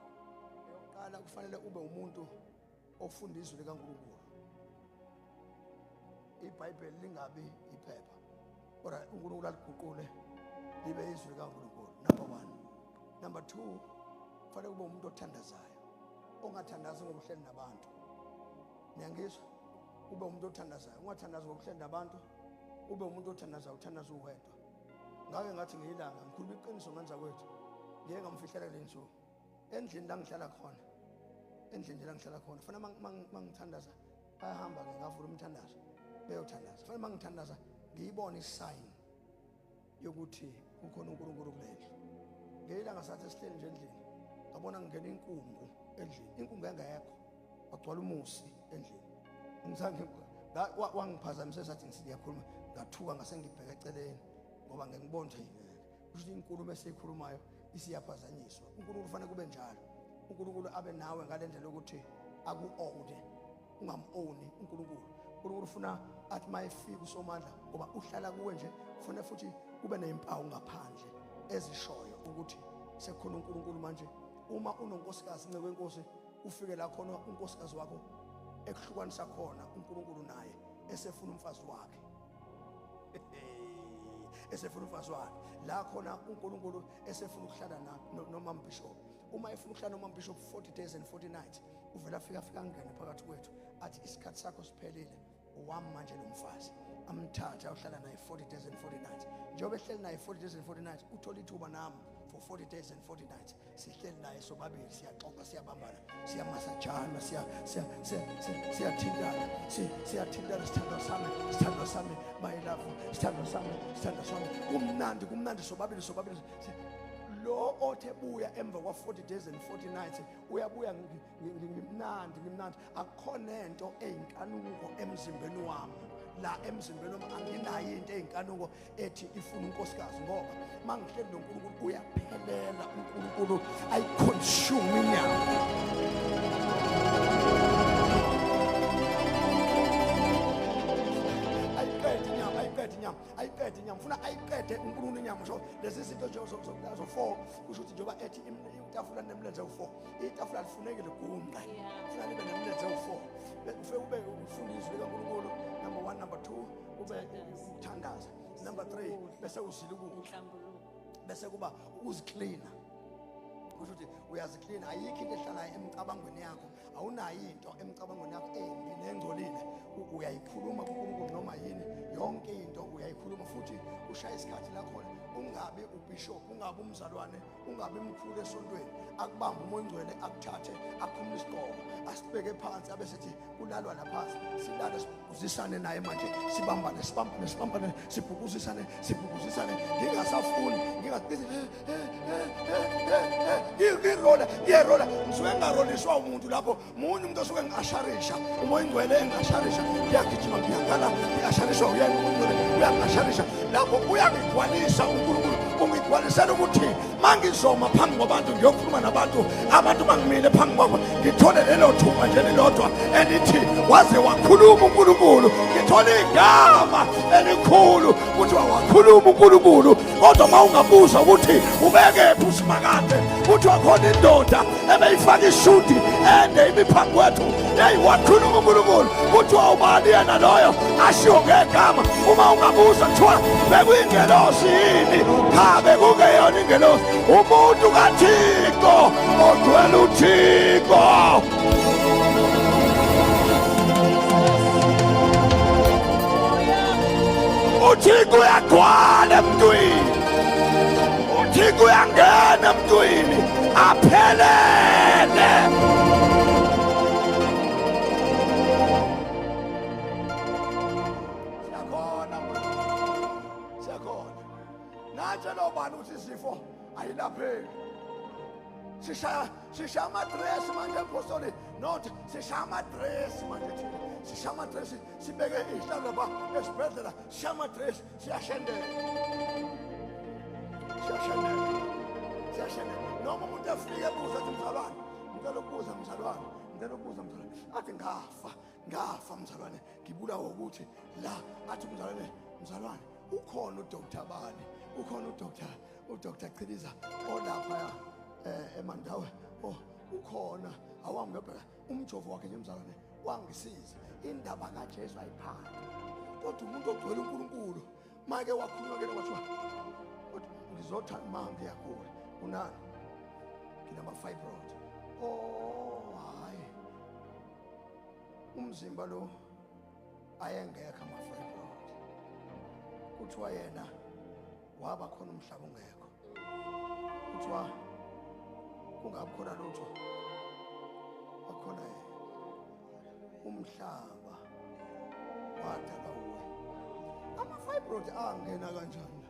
eyokuqala kufanele ube umuntu ofunda izwi likaNkulunkulu iBhayibheli lingabi iphepha kodwa uNkulunkulu aliguqule libe izwi likaNkulunkulu number 1 number 2 kufanele ube umuntu othandazayo ongathandazi ngokuhleli nabantu niyangizwa ube umuntu othandazayo ungathandazi ngokuhleli nabantu ube umuntu othandazayo uthandaza uwedwa ngake ngathi ngiyilanga ngikhuluma iqiniso ngenza kwethu ngeke ngamfihlela lensuku endlini la ngihlala khona fanele mangithandaza bayahamba ke ngavula umthandazo beyothandaza fanele mangithandaza ngiyibona isign yokuthi ukhona uNkulunkulu kulendlu. Ngelanga sathi sihleli nje endlini ngabona ngingena inkumbu endlini. Inkumbu engekho, kwagcwala umusi endlini. Ngizange wangiphazamisa sathi ngisiyakhuluma, ngathuka ngase ngibheka eceleni ngoba ngengibona ukuthi kusho inkulumo esiyikhulumayo isiyaphazanyiswa. uNkulunkulu kufanele kube njalo. uNkulunkulu abe nawe ngalendlela ukuthi aku-own, ungam-own uNkulunkulu. uNkulunkulu ufuna athi mayefika uSomandla ngoba uhlala kuwe nje, kufanele futhi kube nezimpawu ngaphandle ezishoyo ukuthi sekhona uNkulunkulu manje. Uma unonkosikazi nceke wenkosi, ufike la khona unkosikazi wakho ekuhlukanisa khona uNkulunkulu naye esefuna umfazi wakhe. Esefuna umfazi wakhe la khona uNkulunkulu esefuna ukuhlala nomama Bishop. Uma efuna ukuhlala nomama Bishop 40 days and 40 nights, uvela fika ngene phakathi kwethu athi isikhathi sakho siphelile, wami manje lo mfazi amthatha uhlala naye 40 days and 40 nights. Njengoba ehleli naye 40 days and 40 nights, uthola ithuba nami for 40 days and 40 nights. Sihleli naye sobabili, siyaxoxa, siyabambana, siyamasajana, siyathindana, sithandwa sami my love, sithandwa sami kumnandi sobabili. Lo othe buya emva kwa 40 days and 40 nights uyabuya ngimnandi. Akukhona into eyinkanuko emzimbeni wami. La emzimbeni wami anginayo into eyinkanuko ethi ifuna unkosikazi, ngoba mangihleli noNkulunkulu uyaphelela. uNkulunkulu ayiconsume inyama. Ayiqede inyama, funa ayiqede uNkulunkulu inyama. So lezi zinto nje zo 4 kusho ukuthi njengoba ethi itafula nemlenze u4, itafula lifuneke ligunqe, funa libe nemlenze u4. Ufike ube ufundiswe kaNkulunkulu, number 1, number 2 ube ukuthandaza, number 3 bese uzila ukudla, bese kuba ukuzicleana. Kusho ukuthi uyazicleana, ayikho into ehlala emcabangweni yakho, awunayo into emcabangweni yakho embi nengcolile. Uyayikhuluma kuNkulunkulu noma yini, yonke into uyayikhuluma, futhi ushaya isikhathi la khona. Ungabe ubishop, ungabe umzalwane, ungabe umkhulu esontweni, akubamba umoya ongcwele, akuthathe, akhumule isigqoko, asibeke phansi, abe sethi kulalwa laphansi, silale sibhukuzisane naye manje, sibambane, sibhukuzisane. Ngingasafuni, ngirola, ngisuke ngaroliswa umuntu lapho, munye umuntu osuke ngiasharisha, umoya ongcwele engasharisha, ngiyagijima, ngiyakhala, ngiasharisha, uyangasharisha lapho, uyangigcwalisa uNkulunkulu. Ungigcwalisela ukuthi mangizoma phambi kwabantu, ngiyokhuluma nabantu, abantu bangimile phambi kwabo, ngithole lelo thuba nje lilodwa elithi waze wakhuluma uNkulunkulu. Ngithole igama elikhulu ukuthi wakhuluma uNkulunkulu. Kodwa mawungabuza ukuthi ubekephi uSimakade, ukuthi wakhona indoda ebeyifaka ishudi ende imiphambi kwethu, yayiwakhuluma uNkulunkulu. Ukuthi wawubani yena loyo, ashiwo ngegama. Uma ungabuza kuthiwa bekuyingelosi yini, habe kungeyona ingelosi, umuntu kaThixo ogcwele uThixo. uThixo uyagcwala emntwini, uThixo uyangena emntwini aphelele. Siyakhona natshela ubani ukuthi isifo ayilapheki. Sishaya amadresi manje apostoli, not sishaya amadresi manje thina, sishaya amadresi, sibeke ihlalo lapha esibhedlela, sishaya amadresi, siyashendela. Noma umuntu afike ebuza athi mzalwane, ngicela ukubuza mzalwane, athi ngafa mzalwane, ngibulawa ukuthi la, athi mzalwane ukhona uDr. Bani, ukhona uDr. Chiliza olapha eMandawe, ukhona awangibheka umjovo wakhe nje mzalwane wangisiza. Indaba kaJesu ayiphanda, kodwa umuntu ogcwele uNkulunkulu make wakhuluma ke wathiwa ngizothanda manje yakho unani, nginama fibroid. Hayi, umzimba lo ayengekho ama fibroid. Kuthiwa yena waba khona umhlaba ungekho, kuthiwa kungabi khona lutho, wakhona yena umhlaba wadala uwe. Ama fibroid angena kanjani?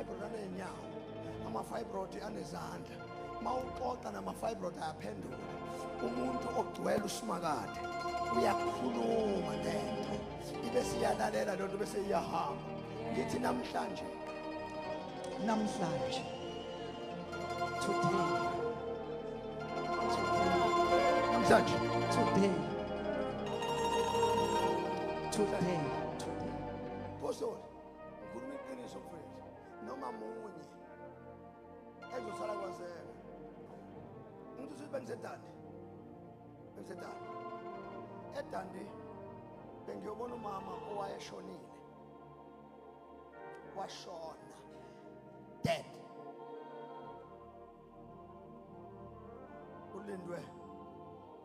fibroid anenyawo, ama-fibroid anezandla. Mawuxoxa nama-fibroid ayaphendula. Umuntu ogcwele usimakade uyakhuluma lento ibe siyalalela lento bese iyahamba. Ngithi namhlanje Namhlanje. namhlanje Today. Pastor, ngikhuluma iqiniso mfethu. Noma munye ezosala kwazela. Umuntu usithi bengisedandi. Edandi bengiyobona umama owayeshonile. Washona. Dead.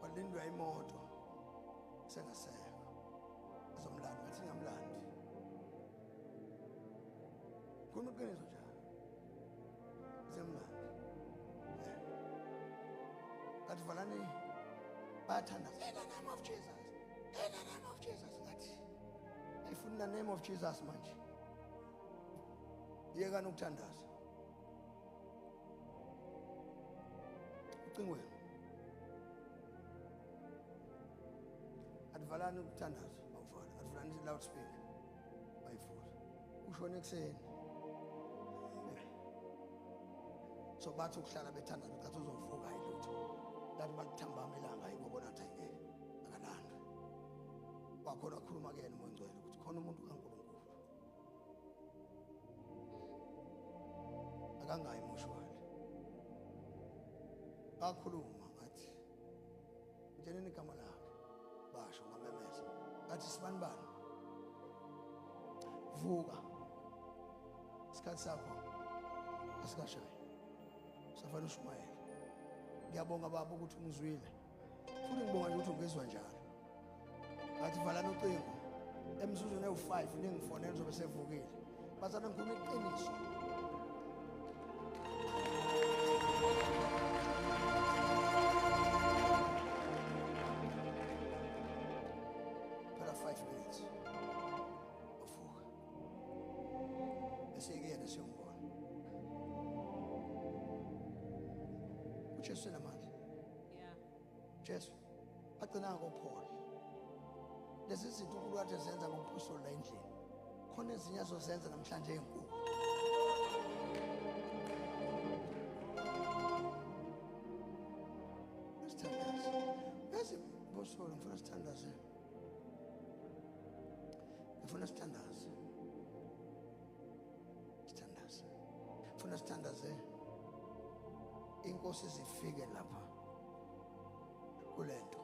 Walindwe imoto. Sengasekho. Azomlanda ngathi ngamlandi. Khona uqiniso njalo. Semlandi. Kathi valani bayathanda. In the name of Jesus. In the name of Jesus. Ngathi ayifuna in the name of Jesus manje. Yekani ukuthandaza. Ucingweni. Advalani ukuthandaza bawufana. Advalani loudspeaker. Bayifuna. Ushone ekseni. So bathi ukuhlala bethandaza ngathi uzovuka ilutho. Lathi balithambama ilanga ayibona ukuthi ayike akalandwe. Wakhona khuluma ke yena uMngcwele ukuthi khona umuntu kaNkulunkulu. Akangayi mushwali. Bakhuluma ngathi mtsheleni igama lakhe. Basho ngamemeza. Ngathi sibanibani. Vuka. Isikhathi sakho asikashayi. Safana uShumayela. Ngiyabonga baba ukuthi ungizwile. Futhi ngibonga nje ukuthi ungizwa njalo. Ngathi valana ucingo. Emzuzweni ewu5 ningifonela ngizobe sevukile. Bazana ngikhuluma iqiniso. Phela 5 minutes. Uvuka. Bese yena siyombona. Jesu namandla. Yeah. Jesu agcina ngoPaul. Lezi zinto uNkulunkulu kade zenza ngomphostoli la endlini. Khona ezinye azozenza namhlanje ezinkulu. Sithandaze. Yazi phostoli ngifuna sithandaze. Ngifuna sithandaze. Ngifuna sithandaze. Inkosi zifike lapha kulento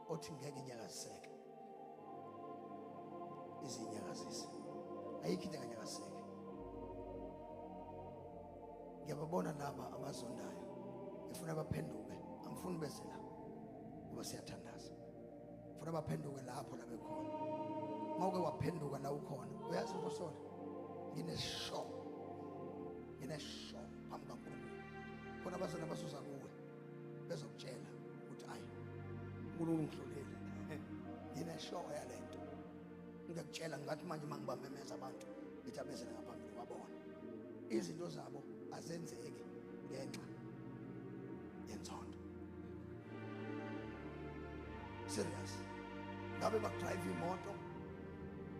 othi ngeke inyakaziseke. Izinyakazise ayikho into enganyakaziseki. Ngiyababona laba abazondayo ngifuna baphenduke. Angifuni bese la ngoba siyathandaza. Ngifuna baphenduke lapho la bekhona. Mawuke waphenduka la ukhona uyazi unkosona ngineshow phambi kaNkulunkulu. Khona abazona basoza kuwe bezokutshela ukuthi ayi uNkulunkulu ngidlulile. Ngineshow yalento. Ngiyakutshela ngathi manje mangibamemeza abantu ngithi abezela ngaphambili kwabona. Izinto zabo azenzeki ngenxa yenzondo. Serious. Ngabe bakudrive imoto.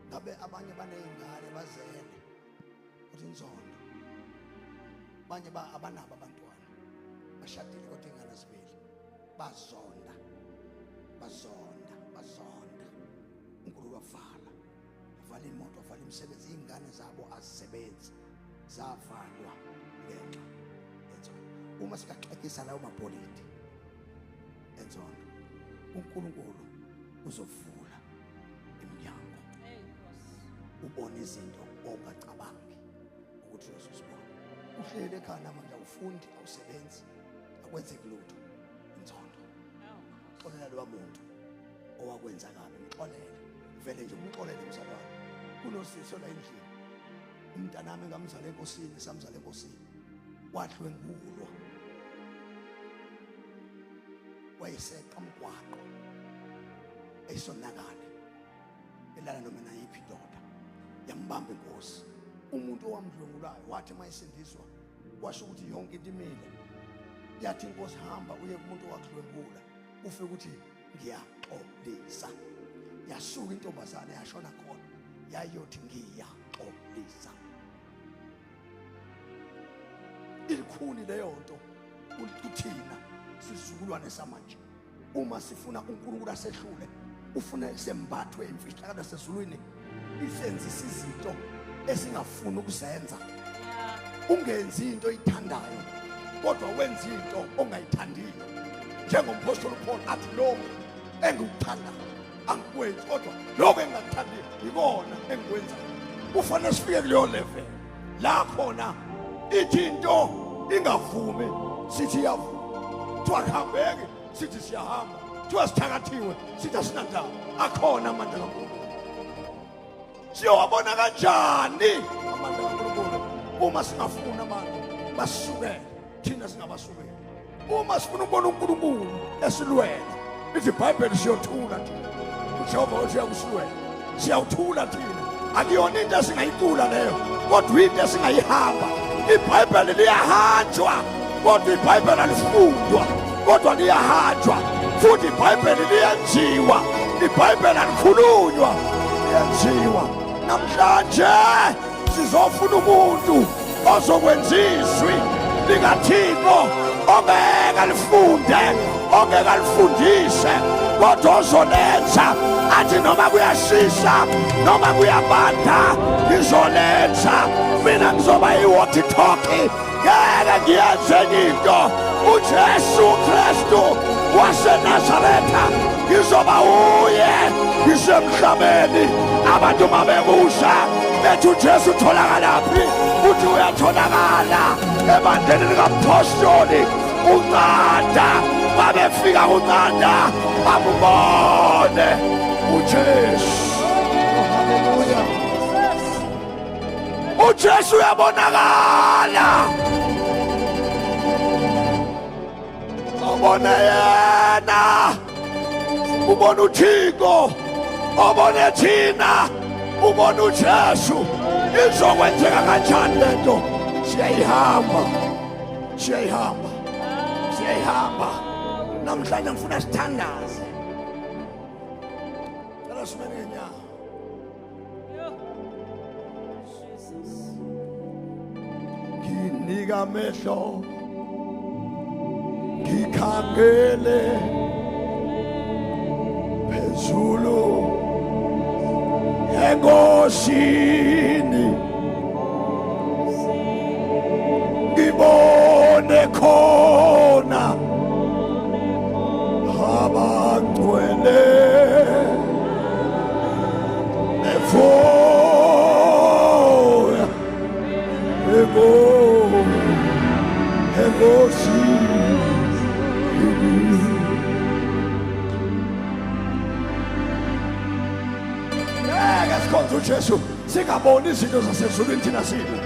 Ngabe abanye banezingane bazele ukuthi inzondo. Abanye abanabo abantwana bashadile kodwa ingane zibili bazonda uNkulunkulu wavala imoto wavala imisebenzi. Ingane zabo azisebenzi zavalwa ngenxa yenzondo. Uma sikaxekisa lawo mapoliti enzondo uNkulunkulu uzovula iminyango ubone izinto ongacabangi ukuthi uzozibona. Uhlele ekhaya namanje awufundi awusebenzi akwenzeki lutho inzondo. Xolela lo muntu owakwenza kabi mxolele vele nje umxolele mzalwane. Kunosiso la endlini umntanami ngamzala enkosini samzala enkosini wadlwengulwa wayeseqa umgwaqo esonakala elala noma nayiphi indoda yambamba inkosi umuntu owamdlwengulayo wathi mayisindiswa washo ukuthi yonke into imile. Yathi inkosi hamba uye kumuntu owakudlwengula ufike ukuthi ngiyaxolisa. Yasuka intombazane yashona khona yayothi ngiyaxolisa. Ikhuni leyo nto kuthina sizukulwane samanje. Uma sifuna uNkulunkulu asehlule ufuna sembathwe imfihlakalo sezulwini isenzisa izinto esingafuni ukuzenza. Ungenzi into oyithandayo kodwa wenza into ongayithandiyo. Njengompostoli Paul athi lokho engikuthanda angikwenzi kodwa lokho engingakuthandiyo yikona engikwenza. Kufanele sifike kuleyo level la khona ithi into ingavumi sithi iyavuma. Kuthiwa kuhambeke sithi siyahamba. Kuthiwa sithakathiwe sithi asinandaba. Akhona amandla kaNkulunkulu. Siyowabona kanjani amandla kaNkulunkulu uma singafuna amandla basukele thina singabasukeli. Uma sifuna ukubona uNkulunkulu esilwela ithi iBhayibheli siyothula thina. uJehova uthi uyakusilwela siyawuthula thina. Akuyona into esingayicula leyo kodwa into esingayihamba. iBhayibheli liyahanjwa kodwa iBhayibheli alifundwa kodwa liyahanjwa. Futhi iBhayibheli liyenziwa. iBhayibheli alikhulunywa liyenziwa. Namhlanje sizofuna umuntu ozokwenza izwi likaThixo ongeke alifunde ongeke alifundise kodwa ozolenza. Athi noma kuyashisa noma kuyabanda ngizolenza. Mina ngizoba iwalkie talkie. Ngeke ngiyenze into. uJesu Kristu waseNazaretha ngizoba uye ngisemhlabeni. Abantu mabekusha bethi uJesu utholakalaphi uthi uyatholakala ebandleni likaPostoli uNcanda. Babefika kuNcanda babubone uJesu. uJesu uyabonakala. Ubone yena ubone uThixo ubone thina ubone uJesu. Izokwenzeka kanjani lento? Siyayihamba siyayihamba siyayihamba. Namhlanje ngifuna sithandaze. Cela simene ngenyawo. Nginika amehlo ngikhangele phezulu enkosini ngibone khona abangcwele efoya enkosini. Sikhonza uJesu singaboni izinto zasezulwini thina sina.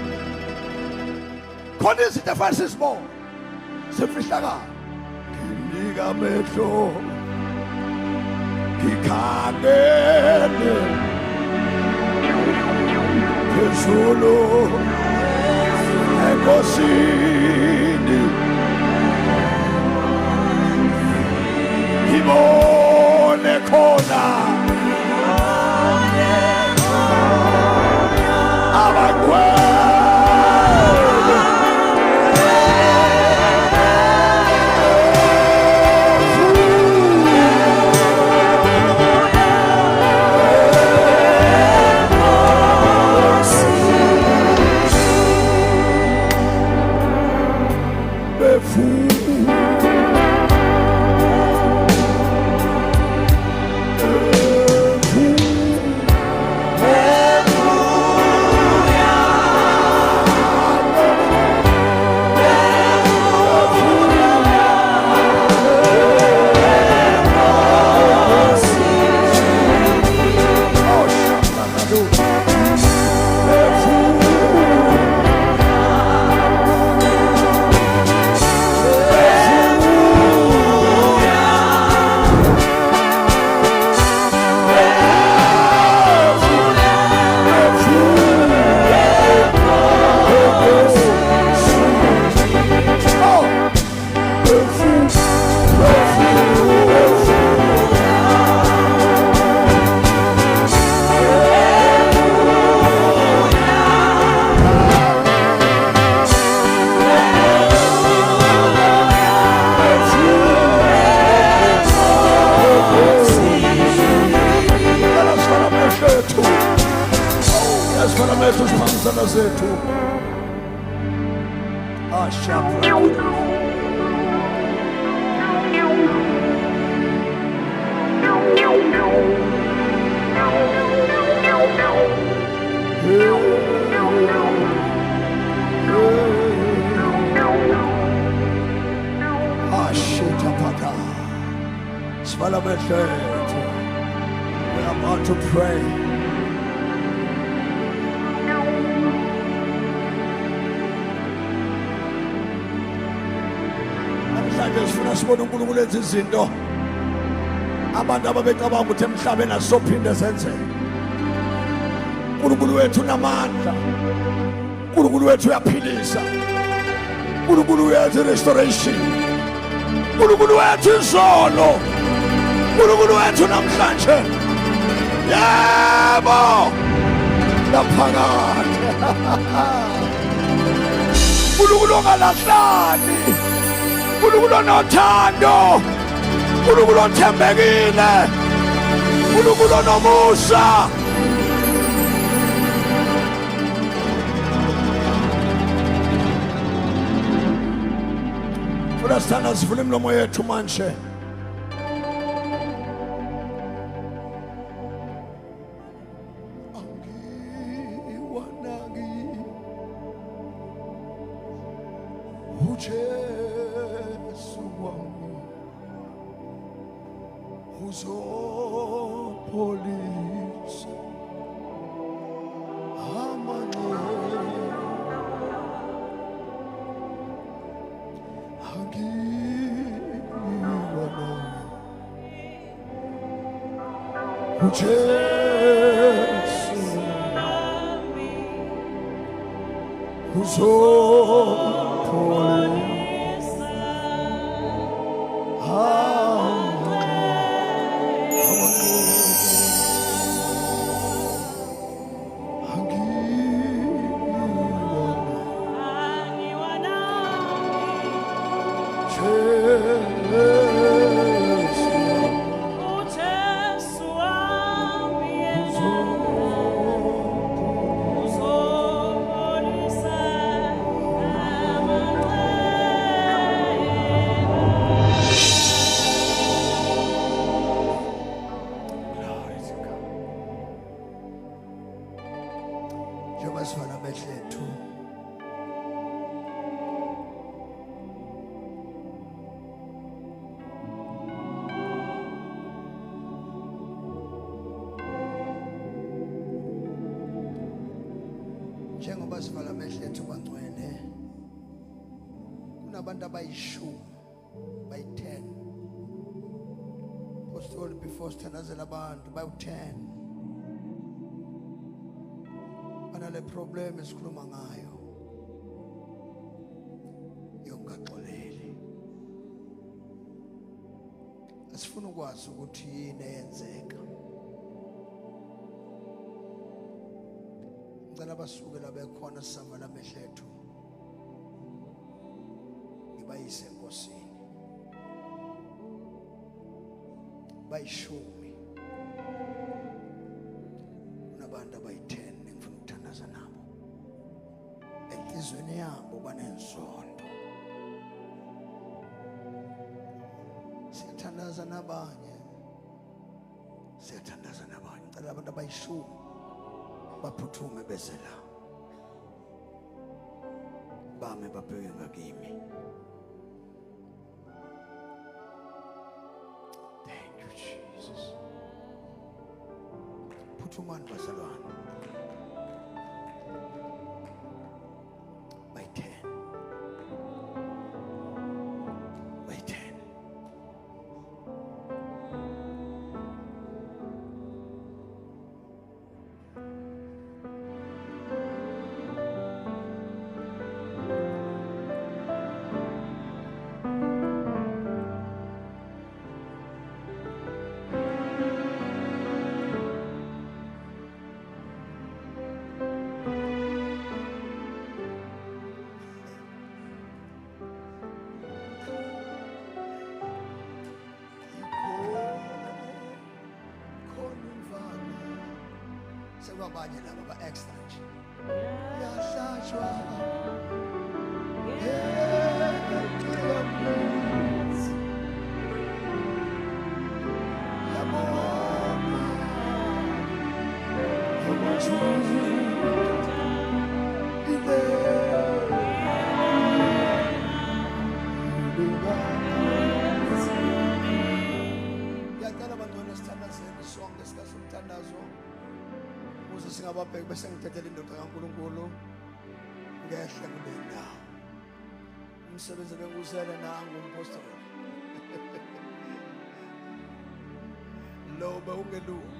Khona izinto efanele sizibone semfihlakalo. Nginika amehlo ngikhangele phezulu enkosini ngibone khona sifana methu siphangisana zethu. Ashapra. Ashitapata. Sifana methu. We are about to pray. Namhlanje sifuna sibone uNkulunkulu enza izinto abantu ababecabanga ukuthi emhlabeni asizophinde zenzeke. uNkulunkulu wethu unamandla. uNkulunkulu wethu uyaphilisa. uNkulunkulu wethu restoration. uNkulunkulu wethu izolo. uNkulunkulu wethu namhlanje. Yebo. Laphakade. uNkulunkulu ongalahlani. uNkulunkulu onothando. uNkulunkulu othembekile. uNkulunkulu onomusa. Funa sithanda sivule imilomo yethu manje. uJesu wami uzopholisa amanqeba angiwana uJesu uzopholisa njengoba sivala amehlo ethu bangcwele kunabantu abayishumi bayi10 apostoli before sithandazela abantu bayi10 banale problem esikhuluma ngayo yongaxoleli asifuna ukwazi ukuthi yini eyenzeka ngicela abasuke la bekhona sisavala amehlo ethu ngibayise enkosini bayishumi kunabantu abayi10 engifuna ukuthandaza nabo enhlizweni yabo banenzondo siyathandaza nabanye ngicela abantu abayishumi baphuthume bese la bame babheke ngakimi. Thank you Jesus. Phuthumani bazalwane bayi10 sekwabanye laba ba-extra nje yahlatshwa ngiyacela bantwana sithandazeni sonke sikasomthandazo ukuze singababheki bese ngithathela indoda kaNkulunkulu ngehle kule ndawo umsebenzi bengiwuzele nangumpostoli lo bewungelunga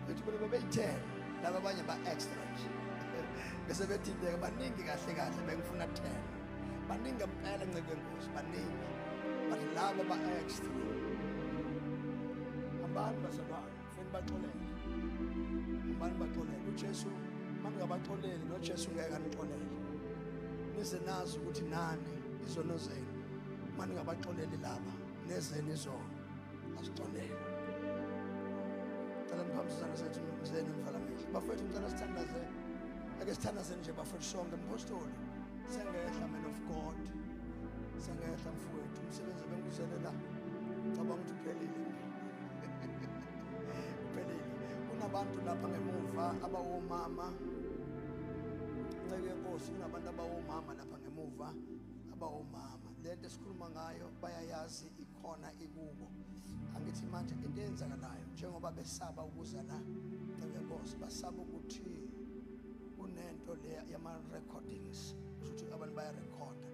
bethi bona babeyi-10 laba abanye ba-extra nje bese bethinteka baningi kahle kahle bengifuna 10 baningi impela nceke enkosi baningi but laba ba-extra abantu bazalwane kufanele baxolele abantu baxolele uJesu mangabaxoleli noJesu ngeke anixolele nize nazi ukuthi nani izono zenu maningabaxoleli laba nezeni izono asixolele cela niphambisana sethu mzeni mvalamehlo bafethu ngicela sithandaze ake sithandazeni nje bafethu sonke mpostoli sengehla man of God sengehla mfowethu umsebenzi benguzele la cabanga ukuthi uphelile kunabantu lapha ngemuva abawomama nceke enkosi kunabantu abawomama lapha ngemuva abawomama lento esikhuluma ngayo bayayazi ikhona ikubo angithi manje into eyenzakalayo njengoba besaba ukuza la nceke enkosi basaba ukuthi kunento le yama-recordings ukuthi abantu bayarekhoda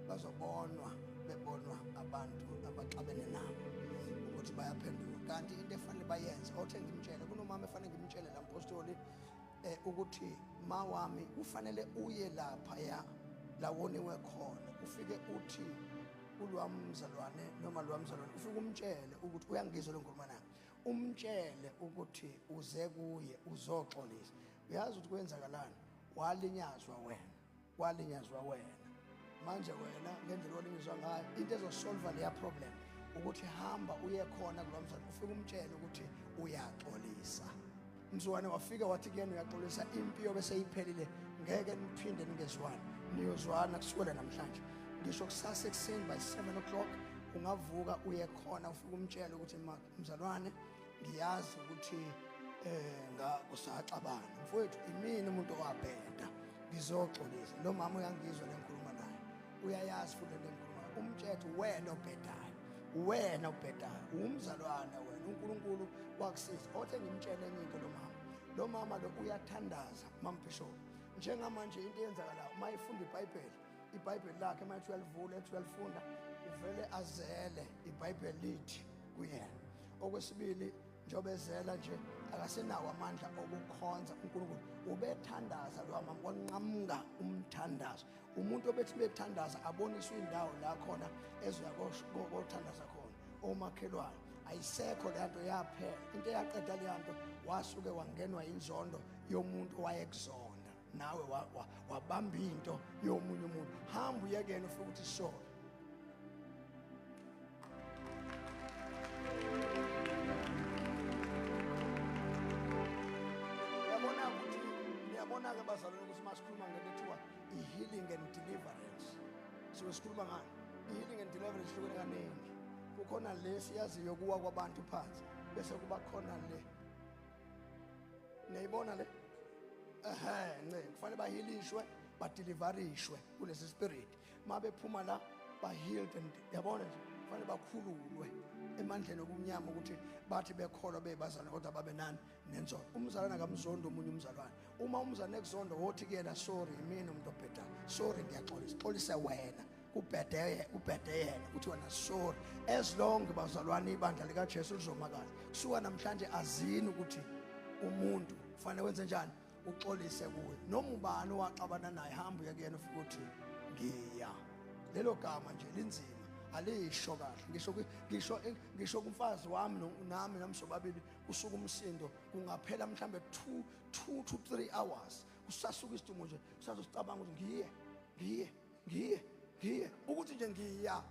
bazobonwa bebonwa abantu abaxabene nabo ukuthi bayaphenduka kanti into efanele bayenze othe ngimtshele kunomama efanele ngimtshele la mpostoli ukuthi ma wami ufanele uye lapha la woniwe khona ufike uthi ulwamzalwane noma lwamzalwane ufike umtshele ukuthi uyangizwa lo nkulumo nami umtshele ukuthi uze kuye uzoxolisa uyazi ukuthi kwenzakalani walinyazwa wena manje wena ngendlela olinyazwa ngayo into ezosolva leya problem ukuthi hamba uye khona kulomzali ufike umtshele ukuthi uyaxolisa mzwane wafika wathi kuyena uyaxolisa impilo bese iphelile ngeke niphinde ningezwana niyozwana kusukela namhlanje ngisho kusasa ekuseni by 7 o'clock ungavuka uye khona ufike umtshele ukuthi mzalwane ngiyazi ukuthi kusaxabana mfowethu imini umuntu owabheda ngizoxolisa lo mama uyangizwa le nkulumo naye uyayazi futhi le nkulumo umthetho wena ubhedayo umzalwane wena uNkulunkulu wakusiza othe ngimtshele enye into lo mama lo uyathandaza mampisholo njengamanje into eyenzakalayo mayifunda iBhayibheli lakhe mayithi uyalivula ethi uyalifunda uvele azele iBhayibheli lithi kuyena okwesibili njengoba ezela nje akasenawo amandla okukhonza uNkulunkulu ubethandaza lo mama wanqamuka umthandazo umuntu obethi bethandaza aboniswa indawo la khona ezoya kothandaza khona omakhelwane ayisekho le nto yaphela into eyaqeda le nto wasuke wangenwa inzondo yomuntu owayekuzonda nawe wabamba into yomunye umuntu hamba uyekena ufike ukuthi sorry yabona ke bazalwane ukuthi masikhuluma ngento ethiwa i-healing and deliverance sikhuluma ngani i-healing and deliverance hlukene kaningi kukhona le siyaziyo kuwa kwabantu phansi bese kuba khona le niyibona le kufanele bahilishwe badeliverishwe kulesi spirit mabephuma la ba-healed and yabona nje kufanele bakhululwe emandleni okumnyama ukuthi bathi bekholwa bebazalwane kodwa babe nani nenzondo umzalwane akamzondo omunye umzalwane uma umzalwane ekuzondo wothi kuyena sorry imini umuntu obhedayo sorry ngiyaxolisa wena kubhede yena uthi wena sorry as long bazalwane ibandla likaJesu lizomakala kusuka namhlanje azini ukuthi umuntu kufanele wenze njani uxolise kuwe noma ubani owaxabana naye hamba uye kuyena ufike uthi ngiya lelo gama nje linzima alisho kahle ngisho kumfazi wami nami namsobabili usuka umsindo kungaphela mhlambe 2 to 3 hours usasuka isidumo nje usazocabanga ukuthi ngiye ukuthi nje ngiya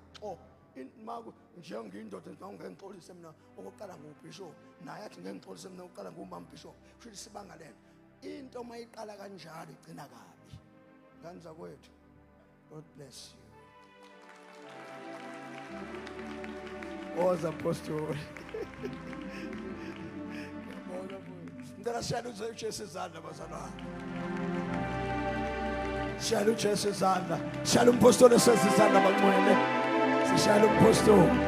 maku njengiyindoda ngangengixolise mina okokuqala ngubishop naye athi ngengixolise mina okokuqala ngumama bishop kusho ukuthi sibanga lento into mayiqala kanjalo igcina kabi ngani zakwethu. God bless you. Oz apostle. Ngicela sishayele uJesu izandla bazalwane. Shayele uJesu izandla. Shayele umpostoli izandla bakunwele. Sishayele umpostoli.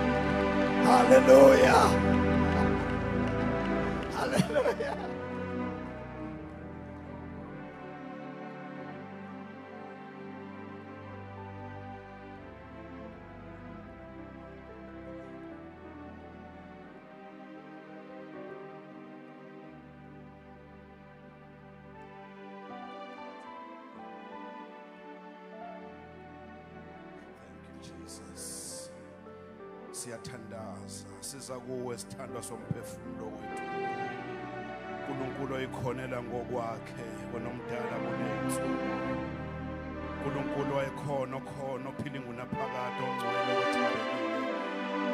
Hallelujah. Hallelujah. Jesus, siyathandaza siza kuwe sithandwa somphefumulo wethu. uNkulunkulu oyikhonela ngokwakhe konomdala kunethu. uNkulunkulu oyikhona okhona ophila ngunaphakade ongcwele othembekile.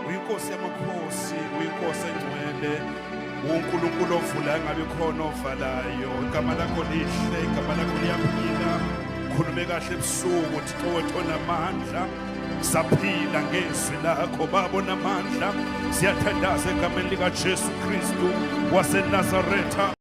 Uyinkosi yamakhosi, uyinkosi engcwele. uNkulunkulu ovulayo ngabe khona ovalayo. Igama lakho lihle, igama lakho liyaphila. Khulume kahle ebusuku Thixo wethu onamandla. Saphila ngezwi lakho Baba onamandla. Siyathandaza egameni likaJesu Kristu waseNazaretha.